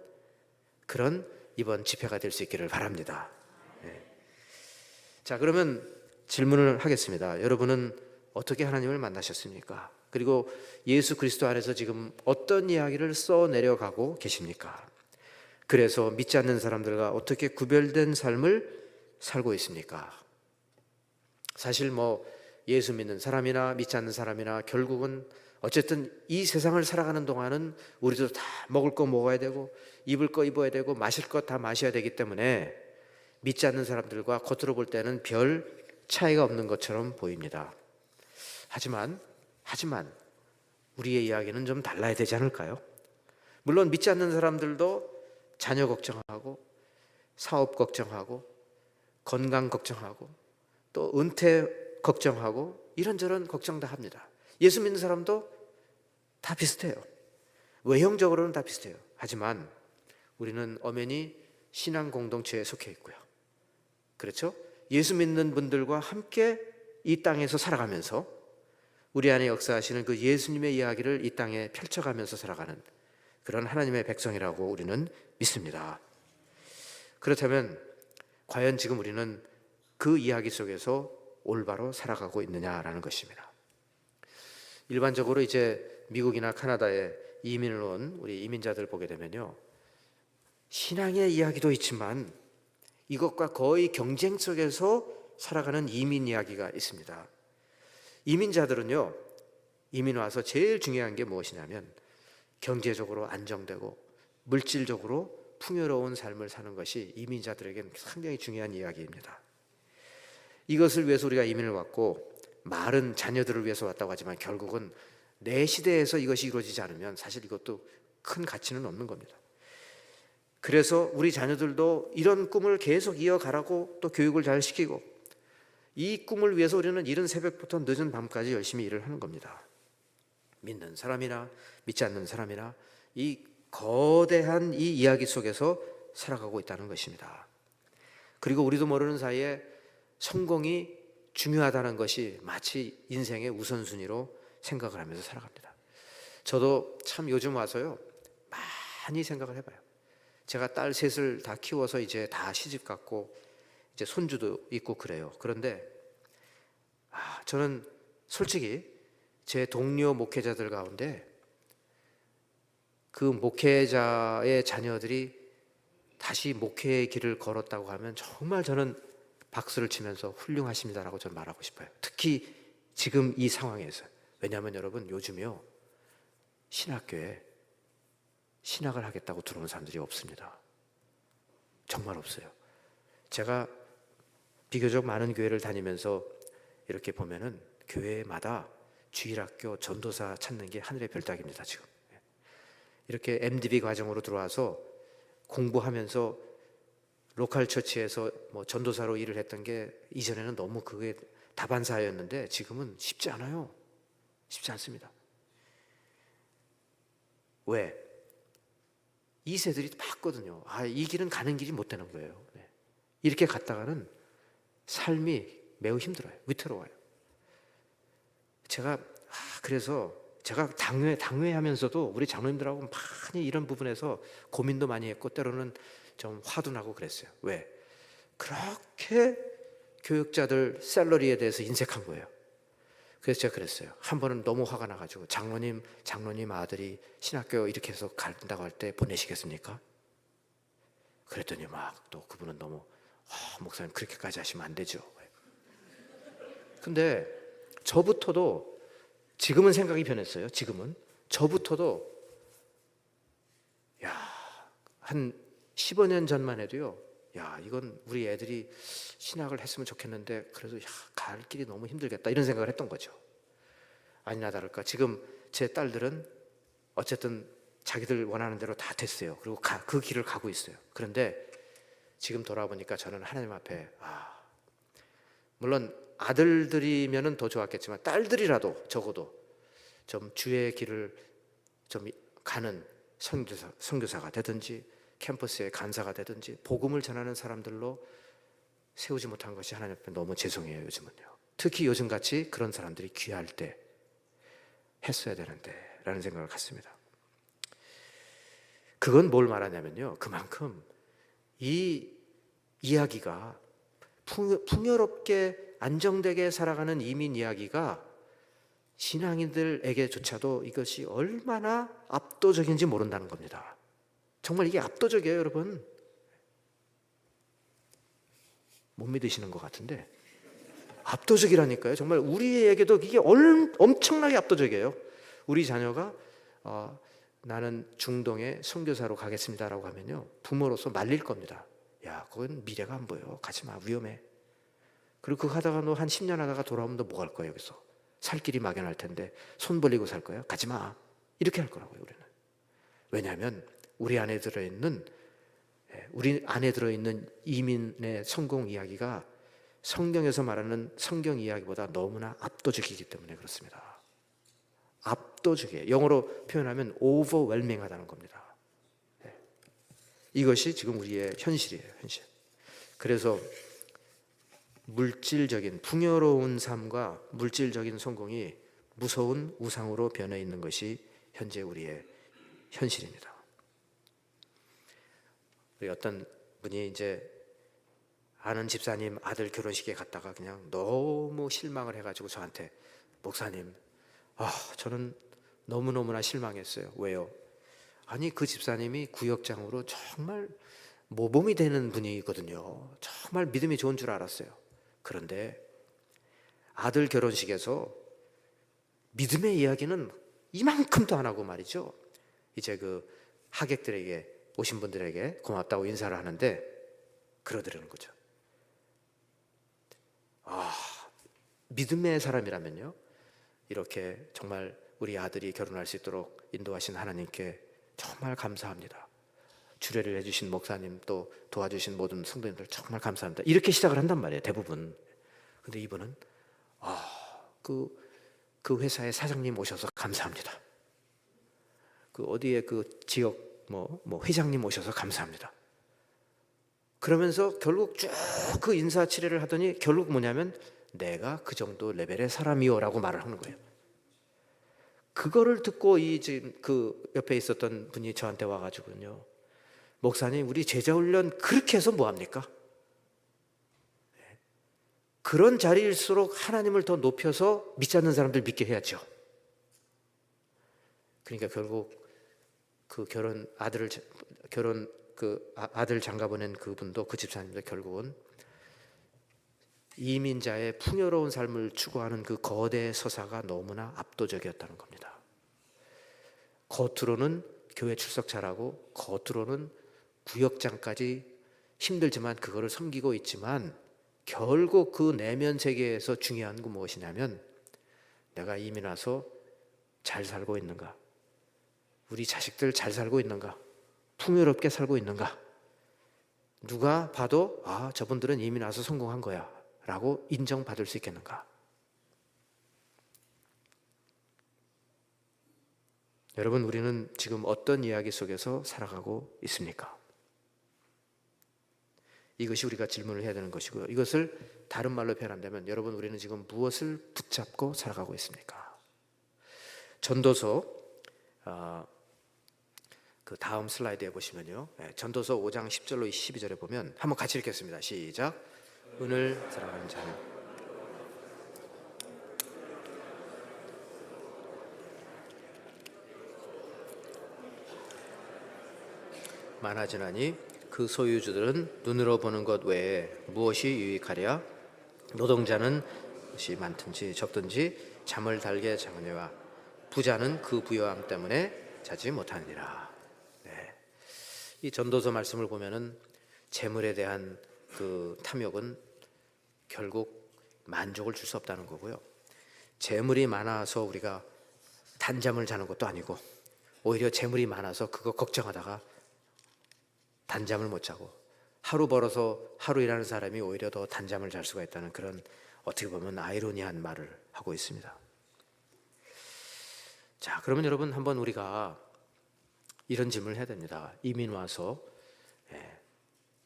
그런 이번 집회가 될 수 있기를 바랍니다. 자, 그러면 질문을 하겠습니다. 여러분은 어떻게 하나님을 만나셨습니까? 그리고 예수 그리스도 안에서 지금 어떤 이야기를 써내려가고 계십니까? 그래서 믿지 않는 사람들과 어떻게 구별된 삶을 살고 있습니까? 사실 예수 믿는 사람이나 믿지 않는 사람이나 결국은 어쨌든 이 세상을 살아가는 동안은 우리도 다 먹을 거 먹어야 되고 입을 거 입어야 되고 마실 거 다 마셔야 되기 때문에 믿지 않는 사람들과 겉으로 볼 때는 별 차이가 없는 것처럼 보입니다. 하지만 우리의 이야기는 좀 달라야 되지 않을까요? 물론 믿지 않는 사람들도 자녀 걱정하고 사업 걱정하고 건강 걱정하고 또 은퇴 걱정하고 이런저런 걱정 다 합니다. 예수 믿는 사람도 다 비슷해요. 외형적으로는 다 비슷해요. 하지만 우리는 엄연히 신앙 공동체에 속해 있고요. 그렇죠? 예수 믿는 분들과 함께 이 땅에서 살아가면서 우리 안에 역사하시는 그 예수님의 이야기를 이 땅에 펼쳐가면서 살아가는 그런 하나님의 백성이라고 우리는 믿습니다. 그렇다면 과연 지금 우리는 그 이야기 속에서 올바로 살아가고 있느냐라는 것입니다. 일반적으로 이제 미국이나 카나다에 이민을 온 우리 이민자들 보게 되면요, 신앙의 이야기도 있지만 이것과 거의 경쟁 속에서 살아가는 이민 이야기가 있습니다. 이민자들은요, 이민 와서 제일 중요한 게 무엇이냐면 경제적으로 안정되고 물질적으로 풍요로운 삶을 사는 것이 이민자들에게는 상당히 중요한 이야기입니다. 이것을 위해서 우리가 이민을 왔고 말은 자녀들을 위해서 왔다고 하지만 결국은 내 시대에서 이것이 이루어지지 않으면 사실 이것도 큰 가치는 없는 겁니다. 그래서 우리 자녀들도 이런 꿈을 계속 이어가라고 또 교육을 잘 시키고 이 꿈을 위해서 우리는 이른 새벽부터 늦은 밤까지 열심히 일을 하는 겁니다. 믿는 사람이나 믿지 않는 사람이나 이 거대한 이 이야기 속에서 살아가고 있다는 것입니다. 그리고 우리도 모르는 사이에 성공이 중요하다는 것이 마치 인생의 우선순위로 생각을 하면서 살아갑니다. 저도 참 요즘 와서요 많이 생각을 해봐요. 제가 딸 셋을 다 키워서 이제 다 시집 갔고 이제 손주도 있고 그래요. 그런데 저는 솔직히 제 동료 목회자들 가운데 그 목회자의 자녀들이 다시 목회의 길을 걸었다고 하면 정말 저는 박수를 치면서 훌륭하십니다라고 저는 말하고 싶어요. 특히 지금 이 상황에서. 왜냐하면 여러분 요즘요 신학교에 신학을 하겠다고 들어오는 사람들이 없습니다. 정말 없어요. 제가 비교적 많은 교회를 다니면서 이렇게 보면은 교회마다 주일학교 전도사 찾는 게 하늘의 별따기입니다. 지금 이렇게 MDB 과정으로 들어와서 공부하면서 로컬 처치에서 전도사로 일을 했던 게 이전에는 너무 그게 다반사였는데 지금은 쉽지 않아요. 쉽지 않습니다. 왜? 2세들이 봤거든요. 이 길은 가는 길이 못 되는 거예요. 이렇게 갔다가는 삶이 매우 힘들어요. 위태로워요. 그래서 제가 당회하면서도 우리 장로님들하고 많이 이런 부분에서 고민도 많이 했고 때로는 좀 화도 나고 그랬어요. 왜? 그렇게 교육자들 샐러리에 대해서 인색한 거예요. 그래서 제가 그랬어요. 한 번은 너무 화가 나가지고 장로님 아들이 신학교 이렇게 해서 간다고 할 때 보내시겠습니까? 그랬더니 또 그분은 너무 목사님 그렇게까지 하시면 안 되죠. 근데 저부터도 지금은 생각이 변했어요. 지금은 저부터도 한 15년 전만 해도요 야, 이건 우리 애들이 신학을 했으면 좋겠는데 그래도 갈 길이 너무 힘들겠다 이런 생각을 했던 거죠. 아니나 다를까 지금 제 딸들은 어쨌든 자기들 원하는 대로 다 됐어요. 그리고 그 길을 가고 있어요. 그런데 지금 돌아보니까 저는 하나님 앞에 물론 아들들이면은 더 좋았겠지만 딸들이라도 적어도 좀 주의 길을 좀 가는 선교사가 되든지 캠퍼스의 간사가 되든지 복음을 전하는 사람들로 세우지 못한 것이 하나님 앞에 너무 죄송해요. 요즘은요. 특히 요즘같이 그런 사람들이 귀할 때 했어야 되는데 라는 생각을 갖습니다. 그건 뭘 말하냐면요, 그만큼 이 이야기가 풍요롭게 안정되게 살아가는 이민 이야기가 신앙인들에게조차도 이것이 얼마나 압도적인지 모른다는 겁니다. 정말 이게 압도적이에요, 여러분. 못 믿으시는 것 같은데 압도적이라니까요. 정말 우리에게도 이게 엄청나게 압도적이에요. 우리 자녀가 나는 중동에 선교사로 가겠습니다라고 하면요, 부모로서 말릴 겁니다. 야, 그건 미래가 안 보여. 가지 마. 위험해. 그리고 그거 하다가 너 한 10년 하다가 돌아오면 너 뭐 할 거야, 여기서? 살 길이 막연할 텐데 손 벌리고 살 거야? 가지 마. 이렇게 할 거라고요, 우리는. 왜냐하면 우리 안에 들어있는 이민의 성공 이야기가 성경에서 말하는 성경 이야기보다 너무나 압도적이기 때문에 그렇습니다. 압도적이에요. 영어로 표현하면 overwhelming하다는 겁니다. 이것이 지금 우리의 현실이에요, 현실. 그래서 물질적인 풍요로운 삶과 물질적인 성공이 무서운 우상으로 변해 있는 것이 현재 우리의 현실입니다. 우리 어떤 분이 이제 아는 집사님 아들 결혼식에 갔다가 그냥 너무 실망을 해가지고 저한테, 목사님, 저는 너무너무나 실망했어요. 왜요? 아니, 그 집사님이 구역장으로 정말 모범이 되는 분이거든요. 정말 믿음이 좋은 줄 알았어요. 그런데 아들 결혼식에서 믿음의 이야기는 이만큼도 안 하고 말이죠, 이제 그 하객들에게, 오신 분들에게 고맙다고 인사를 하는데 그러더라는 거죠. 믿음의 사람이라면요, 이렇게 정말 우리 아들이 결혼할 수 있도록 인도하신 하나님께 정말 감사합니다. 주례를 해주신 목사님, 또 도와주신 모든 성도님들 정말 감사합니다. 이렇게 시작을 한단 말이에요, 대부분. 근데 이분은 그 회사의 사장님 오셔서 감사합니다. 그 어디에 그 지역 뭐 회장님 오셔서 감사합니다. 그러면서 결국 쭉 그 인사치레를 하더니 결국 뭐냐면 내가 그 정도 레벨의 사람이요라고 말을 하는 거예요. 그거를 듣고 그 옆에 있었던 분이 저한테 와가지고요, 목사님, 우리 제자훈련 그렇게 해서 뭐합니까? 그런 자리일수록 하나님을 더 높여서 믿지 않는 사람들 믿게 해야죠. 그러니까 결국 그 아들 장가 보낸 그분도, 그 집사님도 결국은 이민자의 풍요로운 삶을 추구하는 그 거대 서사가 너무나 압도적이었다는 겁니다. 겉으로는 교회 출석 잘하고 겉으로는 구역장까지 힘들지만 그거를 섬기고 있지만 결국 그 내면 세계에서 중요한 건 무엇이냐면 내가 이민 와서 잘 살고 있는가, 우리 자식들 잘 살고 있는가, 풍요롭게 살고 있는가, 누가 봐도 저분들은 이민 와서 성공한 거야 라고 인정받을 수 있겠는가. 여러분, 우리는 지금 어떤 이야기 속에서 살아가고 있습니까? 이것이 우리가 질문을 해야 되는 것이고요. 이것을 다른 말로 표현한다면, 여러분, 우리는 지금 무엇을 붙잡고 살아가고 있습니까? 전도서 그 다음 슬라이드에 보시면요, 전도서 5장 10절로 12절에 보면 한번 같이 읽겠습니다. 시작. 은을 사랑하는 자는 많아지나니 그 소유주들은 눈으로 보는 것 외에 무엇이 유익하랴? 노동자는 것이 많든지 적든지 잠을 달게 자느니와 부자는 그 부요함 때문에 자지 못하느니라. 이 전도서 말씀을 보면은 재물에 대한 그 탐욕은 결국 만족을 줄 수 없다는 거고요. 재물이 많아서 우리가 단잠을 자는 것도 아니고 오히려 재물이 많아서 그거 걱정하다가 단잠을 못 자고 하루 벌어서 하루 일하는 사람이 오히려 더 단잠을 잘 수가 있다는 그런 어떻게 보면 아이러니한 말을 하고 있습니다. 자, 그러면 여러분 한번 우리가 이런 질문을 해야 됩니다. 이민 와서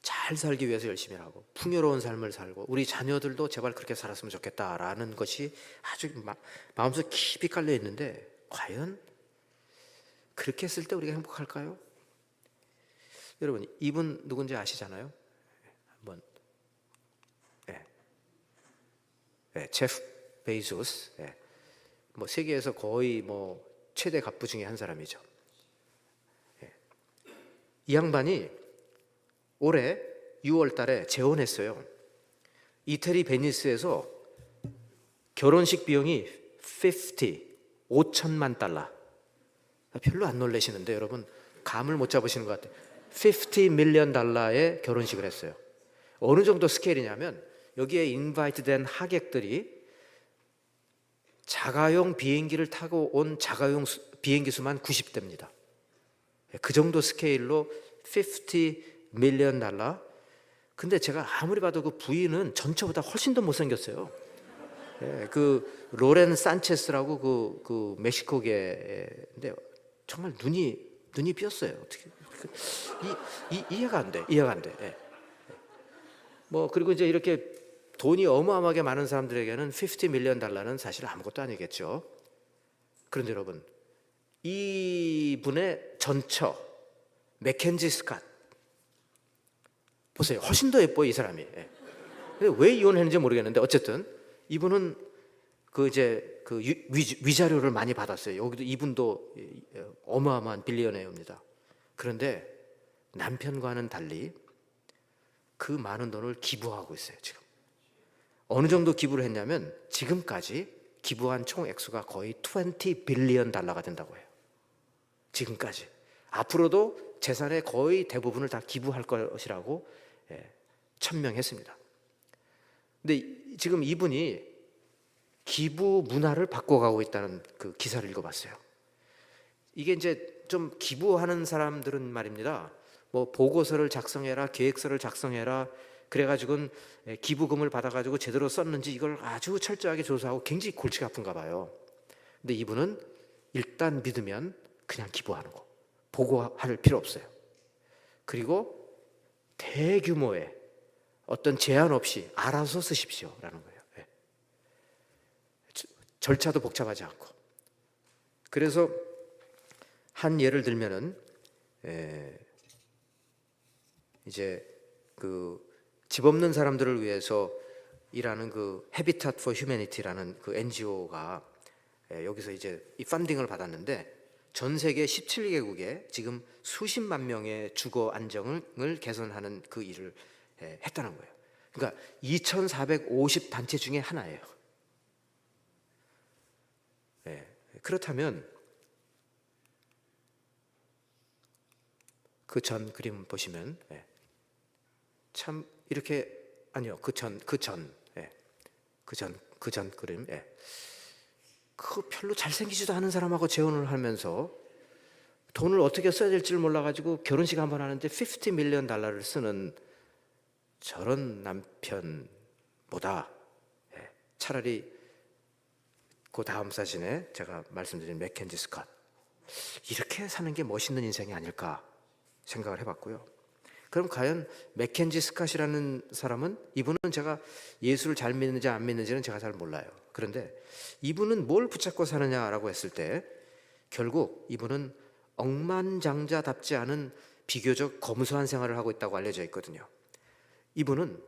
잘 살기 위해서 열심히 하고 풍요로운 삶을 살고 우리 자녀들도 제발 그렇게 살았으면 좋겠다라는 것이 아주 마음속 깊이 깔려 있는데 과연 그렇게 했을 때 우리가 행복할까요? 여러분 이분 누군지 아시잖아요? 한번 제프 베이조스, 뭐 세계에서 거의 뭐 최대 갑부 중에 한 사람이죠. 이 양반이 올해 6월 달에 재혼했어요. 이태리 베니스에서 결혼식 비용이 5천만 달러. 별로 안 놀라시는데 여러분 감을 못 잡으시는 것 같아요. 50 밀리언 달러의 결혼식을 했어요. 어느 정도 스케일이냐면 여기에 인바이트된 하객들이 자가용 비행기를 타고 온 자가용 비행기 수만 90대입니다. 그 정도 스케일로 50 밀리언 달러. 근데 제가 아무리 봐도 그 부인은 전처보다 훨씬 더 못생겼어요. 그 로렌 산체스라고 그 멕시코계인데 정말 눈이 삐었어요. 어떻게 이해가 안 돼. 뭐 그리고 이제 이렇게 돈이 어마어마하게 많은 사람들에게는 50 밀리언 달러는 사실 아무것도 아니겠죠. 그런데 여러분 이분의 전처 맥켄지 스캇 보세요. 훨씬 더 예뻐요 이 사람이. 근데 왜 이혼했는지 모르겠는데 어쨌든 이분은 그 위자료를 많이 받았어요. 여기도 이분도 어마어마한 빌리언웨어입니다. 그런데 남편과는 달리 그 많은 돈을 기부하고 있어요 지금. 어느 정도 기부를 했냐면 지금까지 기부한 총 액수가 거의 20 빌리언 달러가 된다고 해요. 지금까지. 앞으로도 재산의 거의 대부분을 다 기부할 것이라고 천명했습니다. 근데 지금 이분이 기부 문화를 바꿔가고 있다는 그 기사를 읽어봤어요. 이게 이제 좀 기부하는 사람들은 말입니다. 뭐 보고서를 작성해라, 계획서를 작성해라. 그래가지고는 기부금을 받아가지고 제대로 썼는지 이걸 아주 철저하게 조사하고 굉장히 골치가 아픈가 봐요. 근데 이분은 일단 믿으면 그냥 기부하는 거. 보고할 필요 없어요. 그리고 대규모의 어떤 제한 없이 알아서 쓰십시오라는 거예요. 절차도 복잡하지 않고. 그래서 한 예를 들면은 이제 그 집 없는 사람들을 위해서 일하는 그 Habitat for Humanity라는 그 NGO가 여기서 이제 이 펀딩을 받았는데 전 세계 17개국에 지금 수십만 명의 주거 안정을 개선하는 그 일을 했다는 거예요. 그러니까 2,450 단체 중에 하나예요. 그렇다면 그 전 그림 보시면 참 이렇게 아니요 그 전 그림 그 별로 잘생기지도 않은 사람하고 재혼을 하면서 돈을 어떻게 써야 될지를 몰라가지고 결혼식 한번 하는데 50 밀리언 달러를 쓰는 저런 남편보다 차라리 그 다음 사진에 제가 말씀드린 맥켄지 스캇 이렇게 사는 게 멋있는 인생이 아닐까 생각을 해봤고요. 그럼 과연 맥켄지 스캇이라는 사람은 이분은 제가 예수를 잘 믿는지 안 믿는지는 제가 잘 몰라요. 그런데 이분은 뭘 붙잡고 사느냐라고 했을 때 결국 이분은 억만장자답지 않은 비교적 검소한 생활을 하고 있다고 알려져 있거든요. 이분은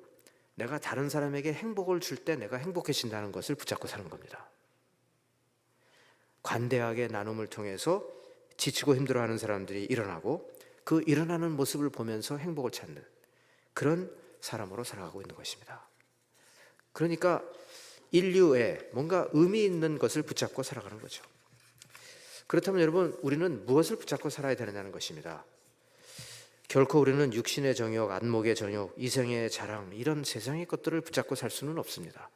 내가 다른 사람에게 행복을 줄 때 내가 행복해진다는 것을 붙잡고 사는 겁니다. 관대하게 나눔을 통해서 지치고 힘들어하는 사람들이 일어나고 그 일어나는 모습을 보면서 행복을 찾는 그런 사람으로 살아가고 있는 것입니다. 그러니까 인류에 뭔가 의미 있는 것을 붙잡고 살아가는 거죠. 그렇다면 여러분 우리는 무엇을 붙잡고 살아야 되느냐는 것입니다. 결코 우리는 육신의 정욕, 안목의 정욕, 이성의 자랑 이런 세상의 것들을 붙잡고 살 수는 없습니다.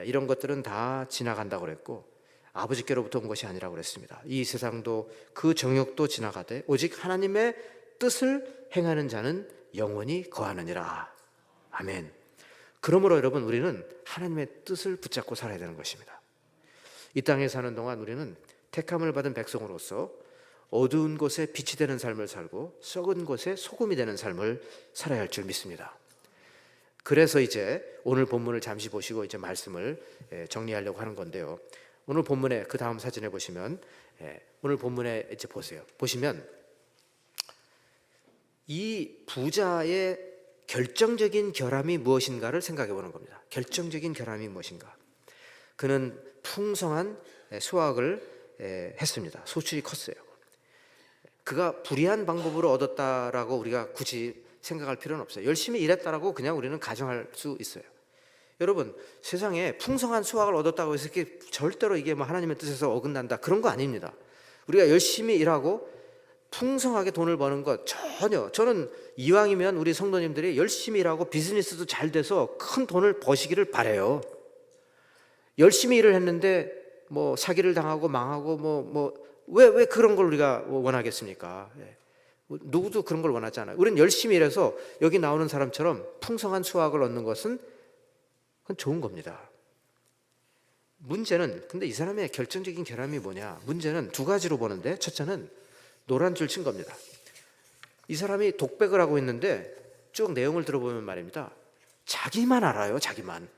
이런 것들은 다 지나간다고 그랬고 아버지께로부터 온 것이 아니라고 그랬습니다. 이 세상도 그 정욕도 지나가되 오직 하나님의 뜻을 행하는 자는 영원히 거하느니라. 아멘. 그러므로 여러분, 우리는 하나님의 뜻을 붙잡고 살아야 되는 것입니다. 이 땅에 사는 동안 우리는 택함을 받은 백성으로서 어두운 곳에 빛이 되는 삶을 살고 썩은 곳에 소금이 되는 삶을 살아야 할 줄 믿습니다. 그래서 이제 오늘 본문을 잠시 보시고 이제 말씀을 정리하려고 하는 건데요. 오늘 본문에 그 다음 사진에 보시면 오늘 본문에 이제 보세요. 보시면 이 부자의 결정적인 결함이 무엇인가를 생각해 보는 겁니다. 결정적인 결함이 무엇인가? 그는 풍성한 수확을 했습니다. 소출이 컸어요. 그가 불의한 방법으로 얻었다라고 우리가 굳이 생각할 필요는 없어요. 열심히 일했다라고 그냥 우리는 가정할 수 있어요. 여러분, 세상에 풍성한 수확을 얻었다고 해서 이게 절대로 이게 뭐 하나님의 뜻에서 어긋난다 그런 거 아닙니다. 우리가 열심히 일하고 풍성하게 돈을 버는 것 전혀, 저는 이왕이면 우리 성도님들이 열심히 일하고 비즈니스도 잘 돼서 큰 돈을 버시기를 바라요. 열심히 일을 했는데 뭐 사기를 당하고 망하고 왜 그런 걸 우리가 원하겠습니까? 누구도 그런 걸 원하지 않아요. 우리는 열심히 일해서 여기 나오는 사람처럼 풍성한 수확을 얻는 것은 그건 좋은 겁니다. 문제는, 근데 이 사람의 결정적인 결함이 뭐냐? 문제는 두 가지로 보는데, 첫째는 노란 줄 친 겁니다. 이 사람이 독백을 하고 있는데 쭉 내용을 들어보면 말입니다. 자기만 알아요, 자기만.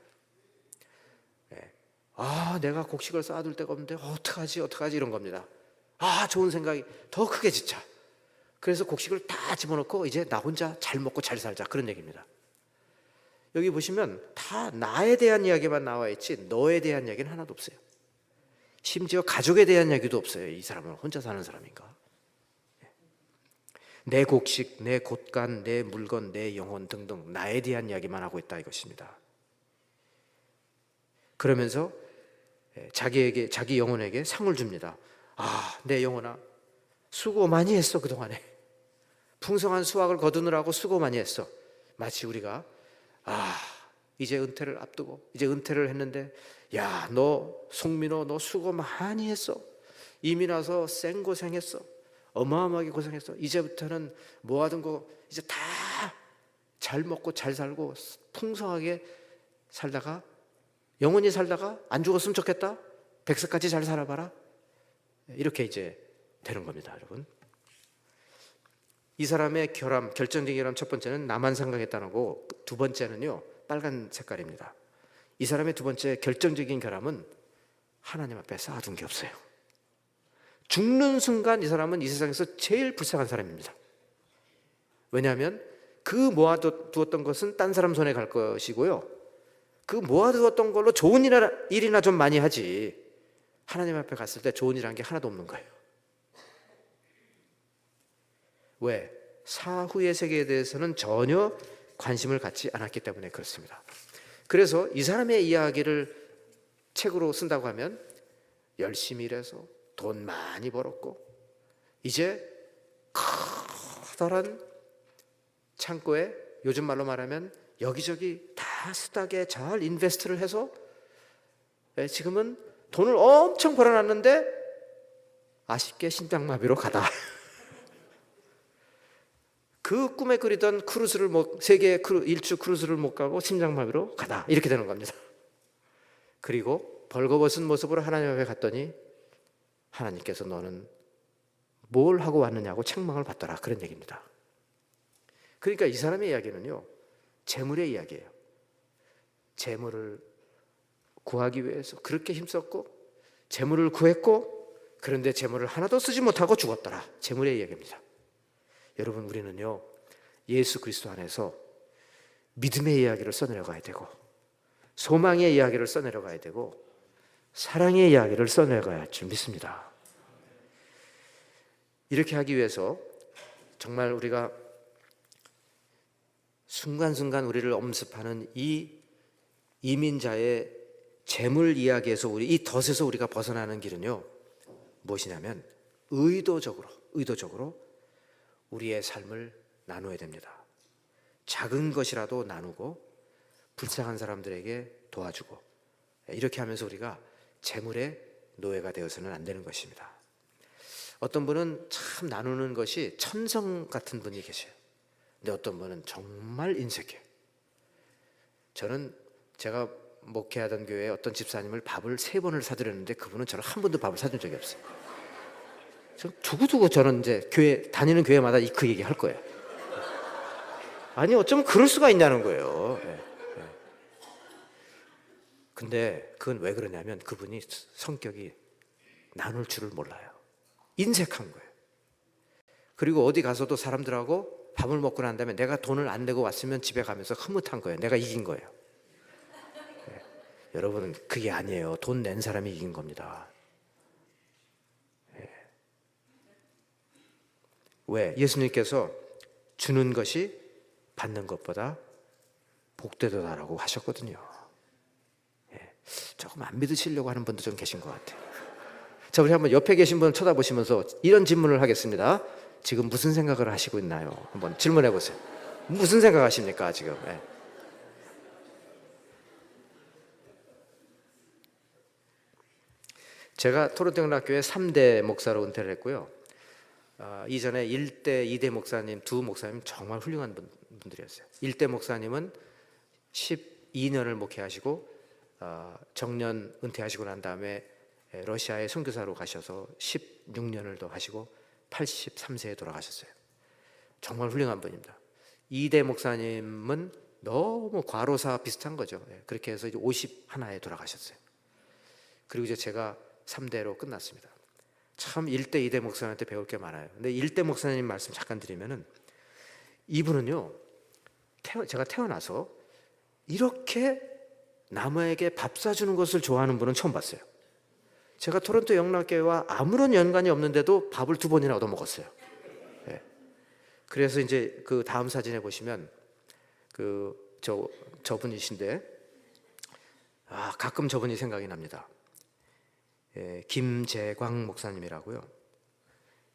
내가 곡식을 쌓아둘 데가 없는데 어떡하지 이런 겁니다. 좋은 생각이 더 크게 지쳐. 그래서 곡식을 다 집어넣고 이제 나 혼자 잘 먹고 잘 살자, 그런 얘기입니다. 여기 보시면 다 나에 대한 이야기만 나와 있지 너에 대한 이야기는 하나도 없어요. 심지어 가족에 대한 이야기도 없어요. 이 사람은 혼자 사는 사람인가? 내 곡식, 내 곳간, 내 물건, 내 영혼 등등 나에 대한 이야기만 하고 있다 이것입니다. 그러면서 자기에게, 자기 영혼에게 상을 줍니다. 내 영혼아, 수고 많이 했어. 그동안에 풍성한 수확을 거두느라고 수고 많이 했어. 마치 우리가 이제 은퇴를 앞두고 이제 은퇴를 했는데, 야, 너 송민호 너 수고 많이 했어. 이미 나서 생고생했어. 어마어마하게 고생했어. 이제부터는 모아둔 거 이제 다 잘 먹고 잘 살고 풍성하게 살다가 영원히 살다가 안 죽었으면 좋겠다. 100세까지 잘 살아봐라. 이렇게 이제 되는 겁니다, 여러분. 이 사람의 결함, 결정적인 결함, 첫 번째는 나만 생각했다는 거고, 두 번째는요 빨간 색깔입니다. 이 사람의 두 번째 결정적인 결함은 하나님 앞에 쌓아둔 게 없어요. 죽는 순간 이 사람은 이 세상에서 제일 불쌍한 사람입니다. 왜냐하면 그 모아두었던 것은 딴 사람 손에 갈 것이고요, 그 모아두었던 걸로 좋은 일이나 좀 많이 하지 하나님 앞에 갔을 때 좋은 일한 게 하나도 없는 거예요. 왜? 사후의 세계에 대해서는 전혀 관심을 갖지 않았기 때문에 그렇습니다. 그래서 이 사람의 이야기를 책으로 쓴다고 하면 열심히 일해서 돈 많이 벌었고 이제 커다란 창고에, 요즘 말로 말하면 여기저기 다 스탁에 잘 인베스트를 해서 지금은 돈을 엄청 벌어놨는데 아쉽게 심장마비로 가다. 그 꿈에 그리던 크루즈를 세계 일주 크루즈를 못 가고 심장마비로 가다, 이렇게 되는 겁니다. 그리고 벌거벗은 모습으로 하나님 앞에 갔더니 하나님께서 너는 뭘 하고 왔느냐고 책망을 받더라, 그런 얘기입니다. 그러니까 이 사람의 이야기는요 재물의 이야기예요. 재물을 구하기 위해서 그렇게 힘썼고 재물을 구했고, 그런데 재물을 하나도 쓰지 못하고 죽었더라, 재물의 이야기입니다. 여러분, 우리는요 예수 그리스도 안에서 믿음의 이야기를 써내려가야 되고, 소망의 이야기를 써내려가야 되고, 사랑의 이야기를 써내려가야 할 줄 믿습니다. 이렇게 하기 위해서 정말 우리가 순간순간 우리를 엄습하는 이 이민자의 재물 이야기에서 이 덫에서 우리가 벗어나는 길은요 무엇이냐면 의도적으로 우리의 삶을 나눠야 됩니다. 작은 것이라도 나누고 불쌍한 사람들에게 도와주고, 이렇게 하면서 우리가 재물의 노예가 되어서는 안 되는 것입니다. 어떤 분은 참 나누는 것이 천성 같은 분이 계셔요. 근데 어떤 분은 정말 인색해요. 저는 제가 목회하던 교회에 어떤 집사님을 밥을 3번을 사드렸는데 그분은 저를 한 번도 밥을 사준 적이 없어요. 두고두고 저는 이제 다니는 교회마다 그 얘기 할 거예요. 아니 어쩌면 그럴 수가 있냐는 거예요. 근데 그건 왜 그러냐면 그분이 성격이 나눌 줄을 몰라요. 인색한 거예요. 그리고 어디 가서도 사람들하고 밥을 먹고 난 다음에 내가 돈을 안 내고 왔으면 집에 가면서 흐뭇한 거예요. 내가 이긴 거예요. 여러분 그게 아니에요. 돈 낸 사람이 이긴 겁니다. 왜? 예수님께서 주는 것이 받는 것보다 복되도다라고 하셨거든요. 조금 안 믿으시려고 하는 분도 좀 계신 것 같아요. 자, 우리 한번 옆에 계신 분을 쳐다보시면서 이런 질문을 하겠습니다. 지금 무슨 생각을 하시고 있나요? 한번 질문해 보세요. 무슨 생각하십니까 지금? 제가 토론토 영락교회 3대 목사로 은퇴를 했고요. 이전에 1대, 2대 목사님, 두 목사님 정말 훌륭한 분들이었어요. 1대 목사님은 12년을 목회하시고 정년 은퇴하시고 난 다음에 러시아에 선교사로 가셔서 16년을 더 하시고 83세에 돌아가셨어요. 정말 훌륭한 분입니다. 2대 목사님은 너무 과로사 비슷한 거죠. 그렇게 해서 이제 51에 돌아가셨어요. 그리고 이제 제가 3대로 끝났습니다. 참 1대, 2대 목사님한테 배울 게 많아요. 근데 1대 목사님 말씀 잠깐 드리면은 이분은요, 제가 태어나서 이렇게 남에게 밥 사주는 것을 좋아하는 분은 처음 봤어요. 제가 토론토 영락교회와 아무런 연관이 없는데도 밥을 2번이나 얻어 먹었어요. 그래서 이제 그 다음 사진에 보시면 저분이신데 가끔 저분이 생각이 납니다. 김재광 목사님이라고요.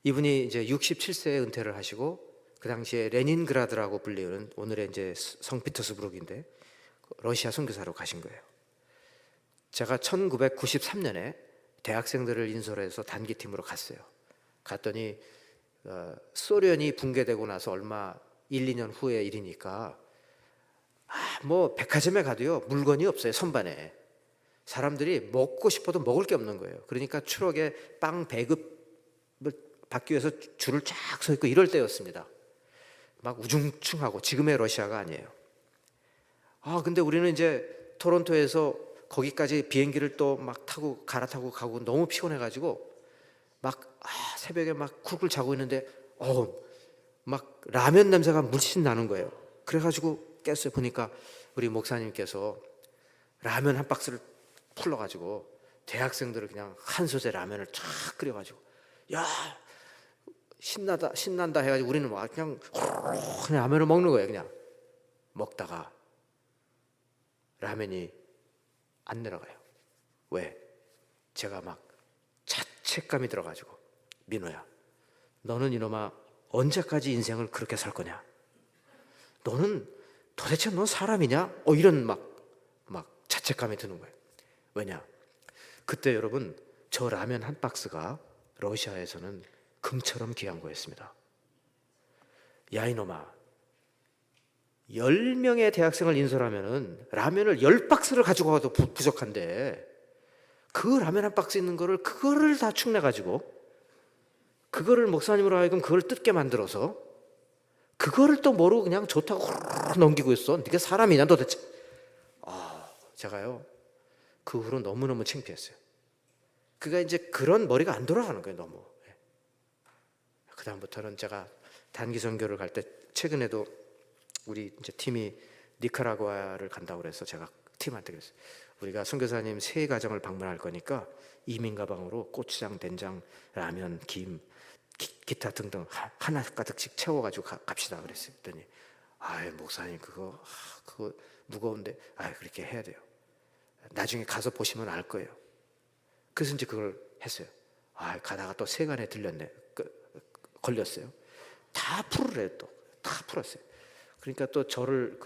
이분이 이제 67세에 은퇴를 하시고 그 당시에 레닌그라드라고 불리는 오늘의 이제 성피터스부르크인데 러시아 선교사로 가신 거예요. 제가 1993년에 대학생들을 인솔해서 단기팀으로 갔어요. 갔더니 소련이 붕괴되고 나서 얼마 1, 2년 후의 일이니까 뭐 백화점에 가도요 물건이 없어요. 선반에 사람들이 먹고 싶어도 먹을 게 없는 거예요. 그러니까 추럭에 빵 배급을 받기 위해서 줄을 쫙 서 있고 이럴 때였습니다. 막 우중충하고 지금의 러시아가 아니에요. 근데 우리는 이제 토론토에서 거기까지 비행기를 또 막 타고 갈아타고 가고 너무 피곤해가지고 막 새벽에 막 쿨쿨 자고 있는데 막 라면 냄새가 물씬 나는 거예요. 그래가지고 깼어요. 보니까 우리 목사님께서 라면 한 박스를 풀러가지고 대학생들을 그냥 한 솥에 라면을 쫙 끓여가지고 야 신난다 해가지고 우리는 막 그냥 라면을 먹는 거예요. 그냥 먹다가 라면이 안 내려가요. 왜? 제가 막 자책감이 들어가지고 민호야 너는 이놈아 언제까지 인생을 그렇게 살 거냐? 너는 도대체 넌 사람이냐? 이런 막 자책감이 드는 거예요. 왜냐? 그때 여러분 저 라면 한 박스가 러시아에서는 금처럼 귀한 거였습니다. 야 이놈아 10명의 대학생을 인솔하면은 라면을 10박스를 가지고 가도 부족한데 그 라면 한 박스 있는 거를 그거를 다 축내가지고 그거를 목사님으로 하여금 그걸 뜯게 만들어서 그거를 또 모르고 그냥 좋다고 넘기고 있어. 네가 사람이냐 도대체. 제가요 그 후로 너무너무 창피했어요. 그가 이제 그런 머리가 안 돌아가는 거예요. 너무. 그 다음부터는 제가 단기 선교를 갈 때 최근에도 우리 이제 팀이 니카라과를 간다고 그래서 제가 팀한테 그랬어요. 우리가 선교사님 세 가정을 방문할 거니까 이민 가방으로 고추장, 된장, 라면, 김, 기타 등등 하나 가득씩 채워가지고 갑시다 그랬어요. 그랬더니 목사님 그거 무거운데 그렇게 해야 돼요. 나중에 가서 보시면 알 거예요. 그래서 이제 그걸 했어요. 가다가 또 세간에 걸렸어요. 다 풀으래요. 또 다 풀었어요. 그러니까 또 저를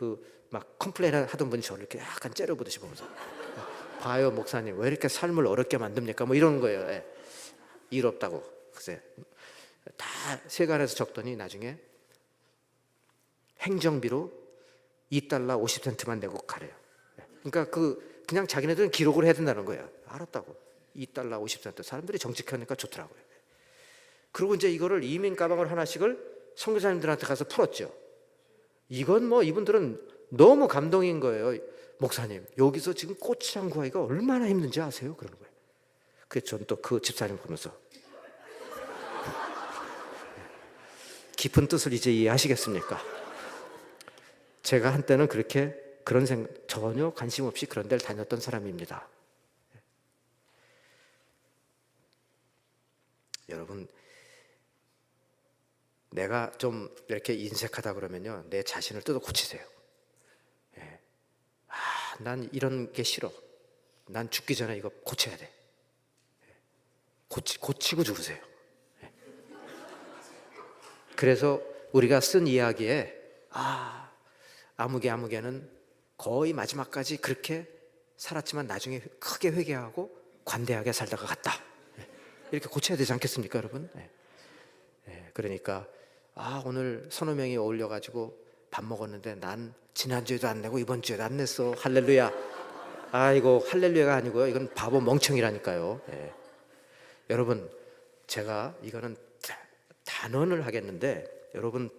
막 컴플레인 하던 분이 저를 이렇게 약간 째려보듯이 보면서 봐요 목사님 왜 이렇게 삶을 어렵게 만듭니까? 뭐 이러는 거예요. 예. 일 없다고. 글쎄 다 세간에서 적더니 나중에 행정비로 $2 50센트만 내고 가래요. 그러니까 그냥 자기네들은 기록을 해야 된다는 거예요. 알았다고. $2 50센트. 사람들이 정직하니까 좋더라고요. 그리고 이제 이거를 이민 가방을 하나씩을 선교사님들한테 가서 풀었죠. 이건 뭐 이분들은 너무 감동인 거예요. 목사님 여기서 지금 꽃이랑 구하기가 얼마나 힘든지 아세요? 그러는 거예요. 그래서 저는 또 그 집사님 보면서 깊은 뜻을 이제 이해하시겠습니까? 제가 한때는 그런 생각 전혀 관심 없이 그런 데를 다녔던 사람입니다. 여러분 내가 좀 이렇게 인색하다 그러면요 내 자신을 뜯어 고치세요. 예. 난 이런 게 싫어. 난 죽기 전에 이거 고쳐야 돼. 고치고 죽으세요. 예. 그래서 우리가 쓴 이야기에 아무개는 거의 마지막까지 그렇게 살았지만 나중에 크게 회개하고 관대하게 살다가 갔다. 예. 이렇게 고쳐야 되지 않겠습니까 여러분? 예. 예. 그러니까 오늘 서너 명이 어울려가지고 밥 먹었는데 난 지난주에도 안 내고 이번 주에도 안 냈어. 할렐루야. 이거 할렐루야가 아니고요. 이건 바보 멍청이라니까요. 예. 여러분 제가 이거는 단언을 하겠는데 여러분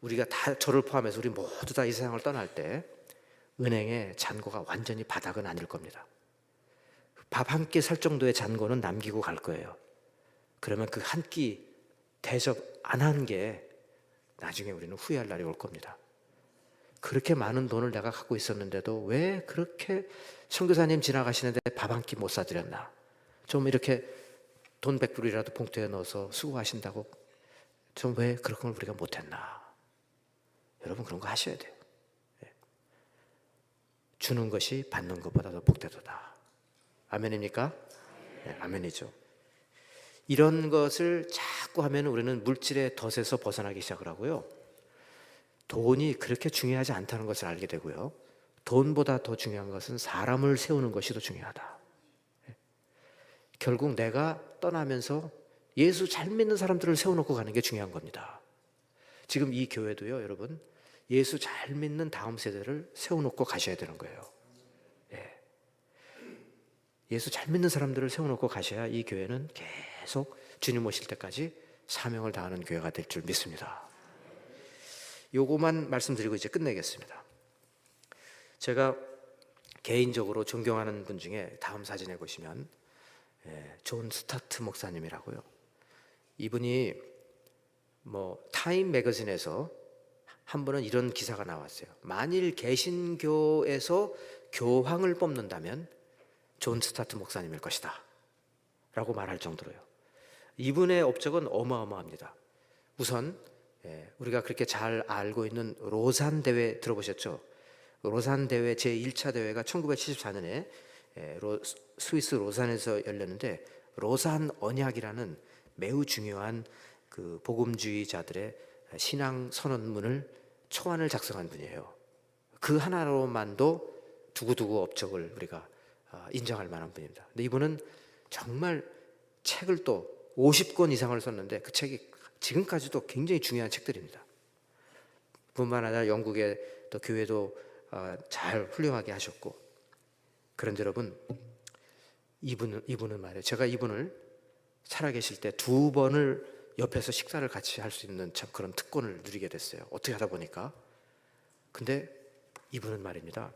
우리가 다 저를 포함해서 우리 모두 다 이 세상을 떠날 때 은행의 잔고가 완전히 바닥은 아닐 겁니다. 밥 한 끼 살 정도의 잔고는 남기고 갈 거예요. 그러면 그 한 끼 대접 안 한 게 나중에 우리는 후회할 날이 올 겁니다. 그렇게 많은 돈을 내가 갖고 있었는데도 왜 그렇게 선교사님 지나가시는데 밥 한 끼 못 사드렸나? 좀 이렇게 돈 100불이라도 봉투에 넣어서 수고하신다고 좀 왜 그런 걸 우리가 못했나? 여러분 그런 거 하셔야 돼요. 주는 것이 받는 것보다 더 복되도다. 아멘입니까? 네, 아멘이죠. 이런 것을 자꾸 하면 우리는 물질의 덫에서 벗어나기 시작을 하고요. 돈이 그렇게 중요하지 않다는 것을 알게 되고요. 돈보다 더 중요한 것은 사람을 세우는 것이 더 중요하다. 결국 내가 떠나면서 예수 잘 믿는 사람들을 세워놓고 가는 게 중요한 겁니다. 지금 이 교회도요, 여러분, 예수 잘 믿는 다음 세대를 세워놓고 가셔야 되는 거예요. 예. 예수 잘 믿는 사람들을 세워놓고 가셔야 이 교회는 계속 주님 오실 때까지 사명을 다하는 교회가 될 줄 믿습니다. 요거만 말씀드리고 이제 끝내겠습니다. 제가 개인적으로 존경하는 분 중에 다음 사진에 보시면 존 스타트 목사님이라고요. 이분이 타임 매거진에서 한 번은 이런 기사가 나왔어요. 만일 개신교에서 교황을 뽑는다면 존 스타트 목사님일 것이다 라고 말할 정도로요. 이분의 업적은 어마어마합니다. 우선 우리가 그렇게 잘 알고 있는 로산 대회 들어보셨죠? 로산 대회 제1차 대회가 1974년에 스위스 로산에서 열렸는데, 로산 언약이라는 매우 중요한 그 복음주의자들의 신앙 선언문을 초안을 작성한 분이에요. 그 하나로만도 두고두고 업적을 우리가 인정할 만한 분입니다. 근데 이분은 정말 책을 또 50권 이상을 썼는데 그 책이 지금까지도 굉장히 중요한 책들입니다. 뿐만 아니라 영국의 또 교회도 잘 훌륭하게 하셨고. 그런데 여러분, 이분은 말이에요. 제가 이분을 살아계실 때 2번을 옆에서 식사를 같이 할 수 있는 참 그런 특권을 누리게 됐어요. 어떻게 하다 보니까. 근데 이분은 말입니다.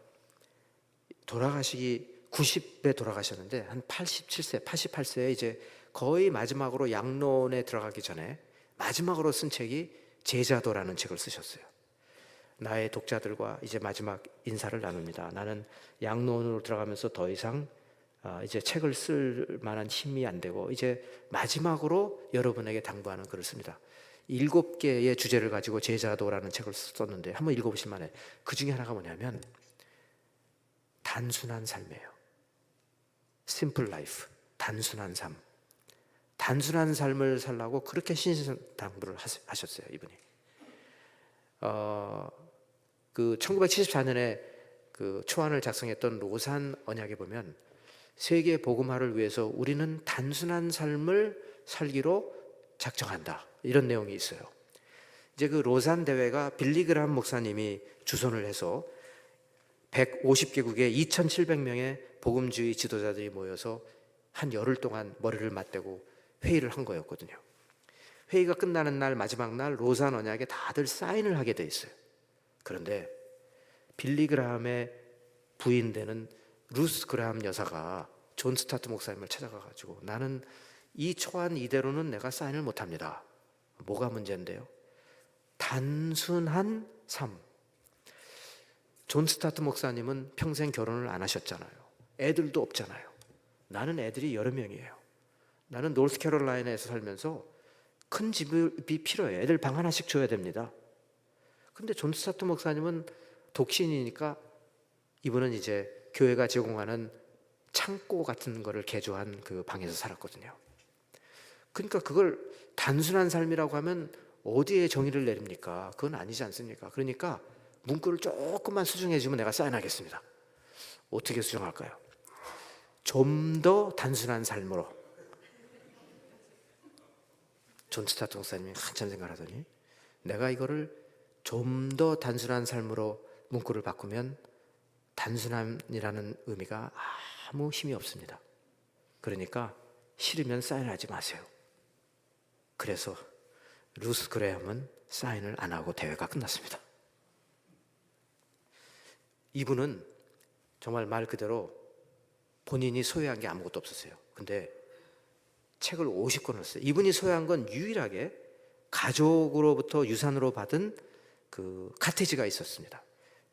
돌아가시기 90에 돌아가셨는데 한 87세, 88세에 이제 거의 마지막으로 양론에 들어가기 전에 마지막으로 쓴 책이 제자도라는 책을 쓰셨어요. 나의 독자들과 이제 마지막 인사를 나눕니다. 나는 양론으로 들어가면서 더 이상 이제 책을 쓸 만한 힘이 안 되고 이제 마지막으로 여러분에게 당부하는 글을 씁니다. 7개의 주제를 가지고 제자도라는 책을 썼는데 한번 읽어보실 만해. 그 중에 하나가 뭐냐면 단순한 삶이에요. Simple life, 단순한 삶. 단순한 삶을 살라고 그렇게 신신당부를 하셨어요, 이분이. 그 1974년에 그 초안을 작성했던 로산 언약에 보면 세계 복음화를 위해서 우리는 단순한 삶을 살기로 작정한다, 이런 내용이 있어요. 이제 그 로산 대회가 빌리그람 목사님이 주선을 해서 150개국의 2,700명의 복음주의 지도자들이 모여서 한 열흘 동안 머리를 맞대고 회의를 한 거였거든요. 회의가 끝나는 날, 마지막 날 로산 언약에 다들 사인을 하게 돼 있어요. 그런데 빌리그람의 부인 되는 루스 그라함 여사가 존 스타트 목사님을 찾아가가지고 나는 이 초안 이대로는 내가 사인을 못합니다. 뭐가 문제인데요? 단순한 삶. 존 스타트 목사님은 평생 결혼을 안 하셨잖아요. 애들도 없잖아요. 나는 애들이 여러 명이에요. 나는 노스캐롤라이나에서 살면서 큰 집이 필요해요. 애들 방 하나씩 줘야 됩니다. 근데 존 스타트 목사님은 독신이니까 이분은 이제 교회가 제공하는 창고 같은 거를 개조한 그 방에서 살았거든요. 그러니까 그걸 단순한 삶이라고 하면 어디에 정의를 내립니까? 그건 아니지 않습니까? 그러니까 문구를 조금만 수정해주면 내가 사인하겠습니다. 어떻게 수정할까요? 좀 더 단순한 삶으로. 존 스타트 목사님이 한참 생각하더니 내가 이거를 좀 더 단순한 삶으로 문구를 바꾸면 단순함이라는 의미가 아무 힘이 없습니다. 그러니까 싫으면 사인하지 마세요. 그래서 루스 그레함은 사인을 안 하고 대회가 끝났습니다. 이분은 정말 말 그대로 본인이 소유한 게 아무것도 없었어요. 근데 책을 50권을 썼어요. 이분이 소유한 건 유일하게 가족으로부터 유산으로 받은 그 카티지가 있었습니다.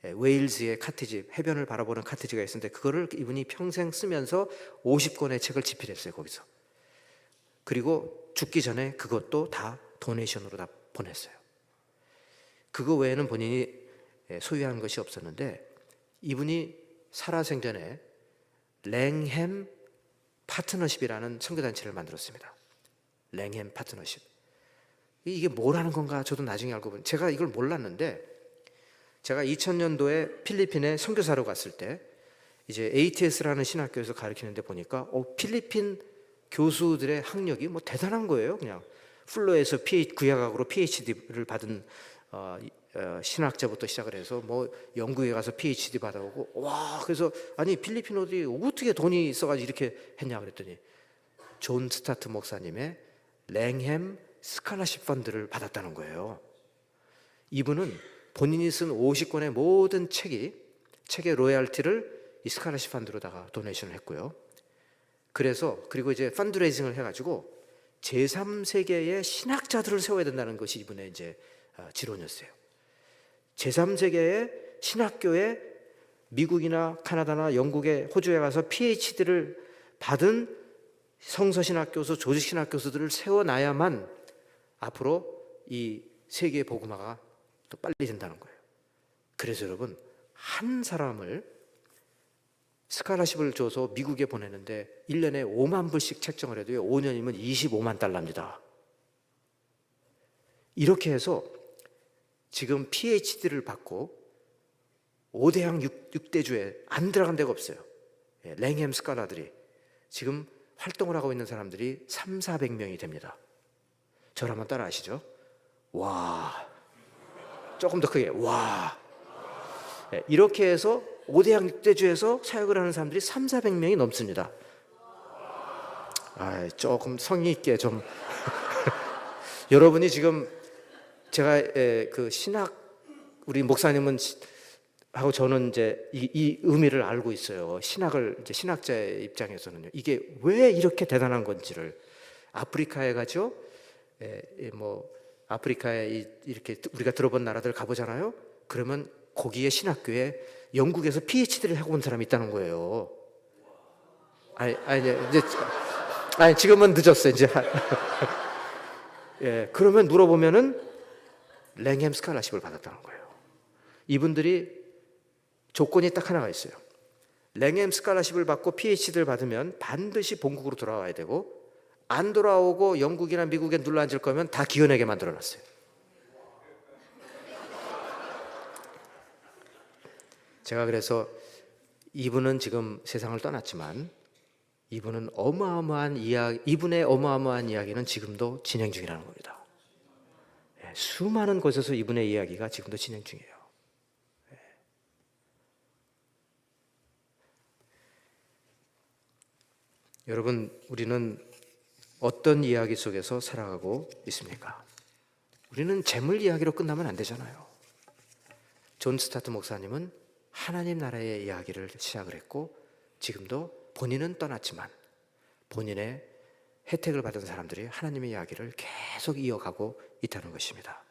웨일즈의 카티지, 해변을 바라보는 카티지가 있었는데 그거를 이분이 평생 쓰면서 50권의 책을 집필했어요, 거기서. 그리고 죽기 전에 그것도 다 도네이션으로 다 보냈어요. 그거 외에는 본인이 소유한 것이 없었는데 이분이 살아생전에 랭햄 파트너십이라는 선교단체를 만들었습니다. 랭햄 파트너십. 이게 뭐라는 건가 저도 나중에 알고 보니 제가 이걸 몰랐는데 제가 2000년도에 필리핀에 선교사로 갔을 때 이제 ATS라는 신학교에서 가르치는데 보니까 필리핀 교수들의 학력이 뭐 대단한 거예요. 그냥 플로에서 구약학으로 PhD를 받은 신학자부터 시작을 해서 뭐 영국에 가서 PhD 받아오고 와, 그래서 아니 필리핀어들이 어떻게 돈이 있어가지고 이렇게 했냐 그랬더니 존 스타트 목사님의 랭햄 스칼라십 펀드를 받았다는 거예요. 이분은 본인이 쓴 50권의 모든 책의 로얄티를 이 스칼라십 펀드로다가 도네이션을 했고요. 그리고 이제 펀드레이징을 해가지고 제3세계의 신학자들을 세워야 된다는 것이 이분의 이제 지론이었어요. 제3세계의 신학교에 미국이나 카나다나 영국에 호주에 가서 PhD를 받은 성서신학교수, 조직신학교수들을 세워놔야만 앞으로 이 세계 복음화가 또 빨리 된다는 거예요. 그래서 여러분 한 사람을 스칼라십을 줘서 미국에 보내는데 1년에 5만 불씩 책정을 해도요 5년이면 25만 달러입니다. 이렇게 해서 지금 PhD를 받고 5대양 6대주에 안 들어간 데가 없어요. 랭햄 스칼라들이 지금 활동을 하고 있는 사람들이 300~400명이 됩니다. 저를 한번 따라 하시죠. 와, 조금 더 크게 와. 이렇게 해서 5대양 6대주에서 사역을 하는 사람들이 300~400명이 넘습니다. 조금 성의 있게 좀 여러분이 지금 제가 그 신학 우리 목사님은 하고 저는 이제 이 의미를 알고 있어요. 신학을 이제 신학자의 입장에서는요. 이게 왜 이렇게 대단한 건지를 아프리카에 가죠. 뭐 아프리카에 이렇게 우리가 들어본 나라들 가보잖아요. 그러면 거기에 신학교에 영국에서 PhD를 하고 온 사람이 있다는 거예요. 아니 지금은 늦었어요. 이제 그러면 물어보면은 랭햄 스칼라십을 받았다는 거예요. 이분들이 조건이 딱 하나가 있어요. 랭햄 스칼라십을 받고 PhD를 받으면 반드시 본국으로 돌아와야 되고 안 돌아오고 영국이나 미국에 눌러앉을 거면 다 기어내게 만들어놨어요. 제가 그래서 이분은 지금 세상을 떠났지만 이분의 어마어마한 이야기는 지금도 진행 중이라는 겁니다. 예, 수많은 곳에서 이분의 이야기가 지금도 진행 중이에요. 예. 여러분, 우리는 어떤 이야기 속에서 살아가고 있습니까? 우리는 재물 이야기로 끝나면 안 되잖아요. 존 스타트 목사님은 하나님 나라의 이야기를 시작을 했고 지금도 본인은 떠났지만 본인의 혜택을 받은 사람들이 하나님의 이야기를 계속 이어가고 있다는 것입니다.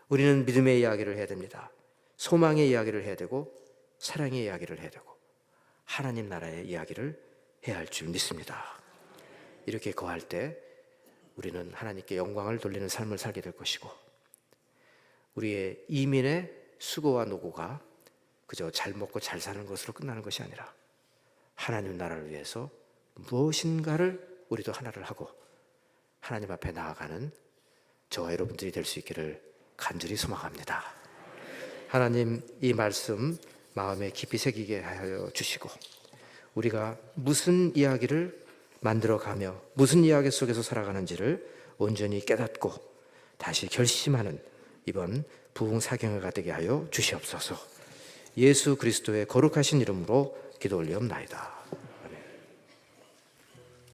우리는 믿음의 이야기를 해야 됩니다. 소망의 이야기를 해야 되고 사랑의 이야기를 해야 되고 하나님 나라의 이야기를 해야 할 줄 믿습니다. 이렇게 거할 때 우리는 하나님께 영광을 돌리는 삶을 살게 될 것이고 우리의 이민의 수고와 노고가 그저 잘 먹고 잘 사는 것으로 끝나는 것이 아니라 하나님 나라를 위해서 무엇인가를 우리도 하나를 하고 하나님 앞에 나아가는 저와 여러분들이 될 수 있기를 간절히 소망합니다. 하나님, 이 말씀 마음에 깊이 새기게 하여 주시고 우리가 무슨 이야기를 만들어가며 무슨 이야기 속에서 살아가는지를 온전히 깨닫고 다시 결심하는 이번 부흥 사경회가 되게 하여 주시옵소서. 예수 그리스도의 거룩하신 이름으로 기도 올리옵나이다.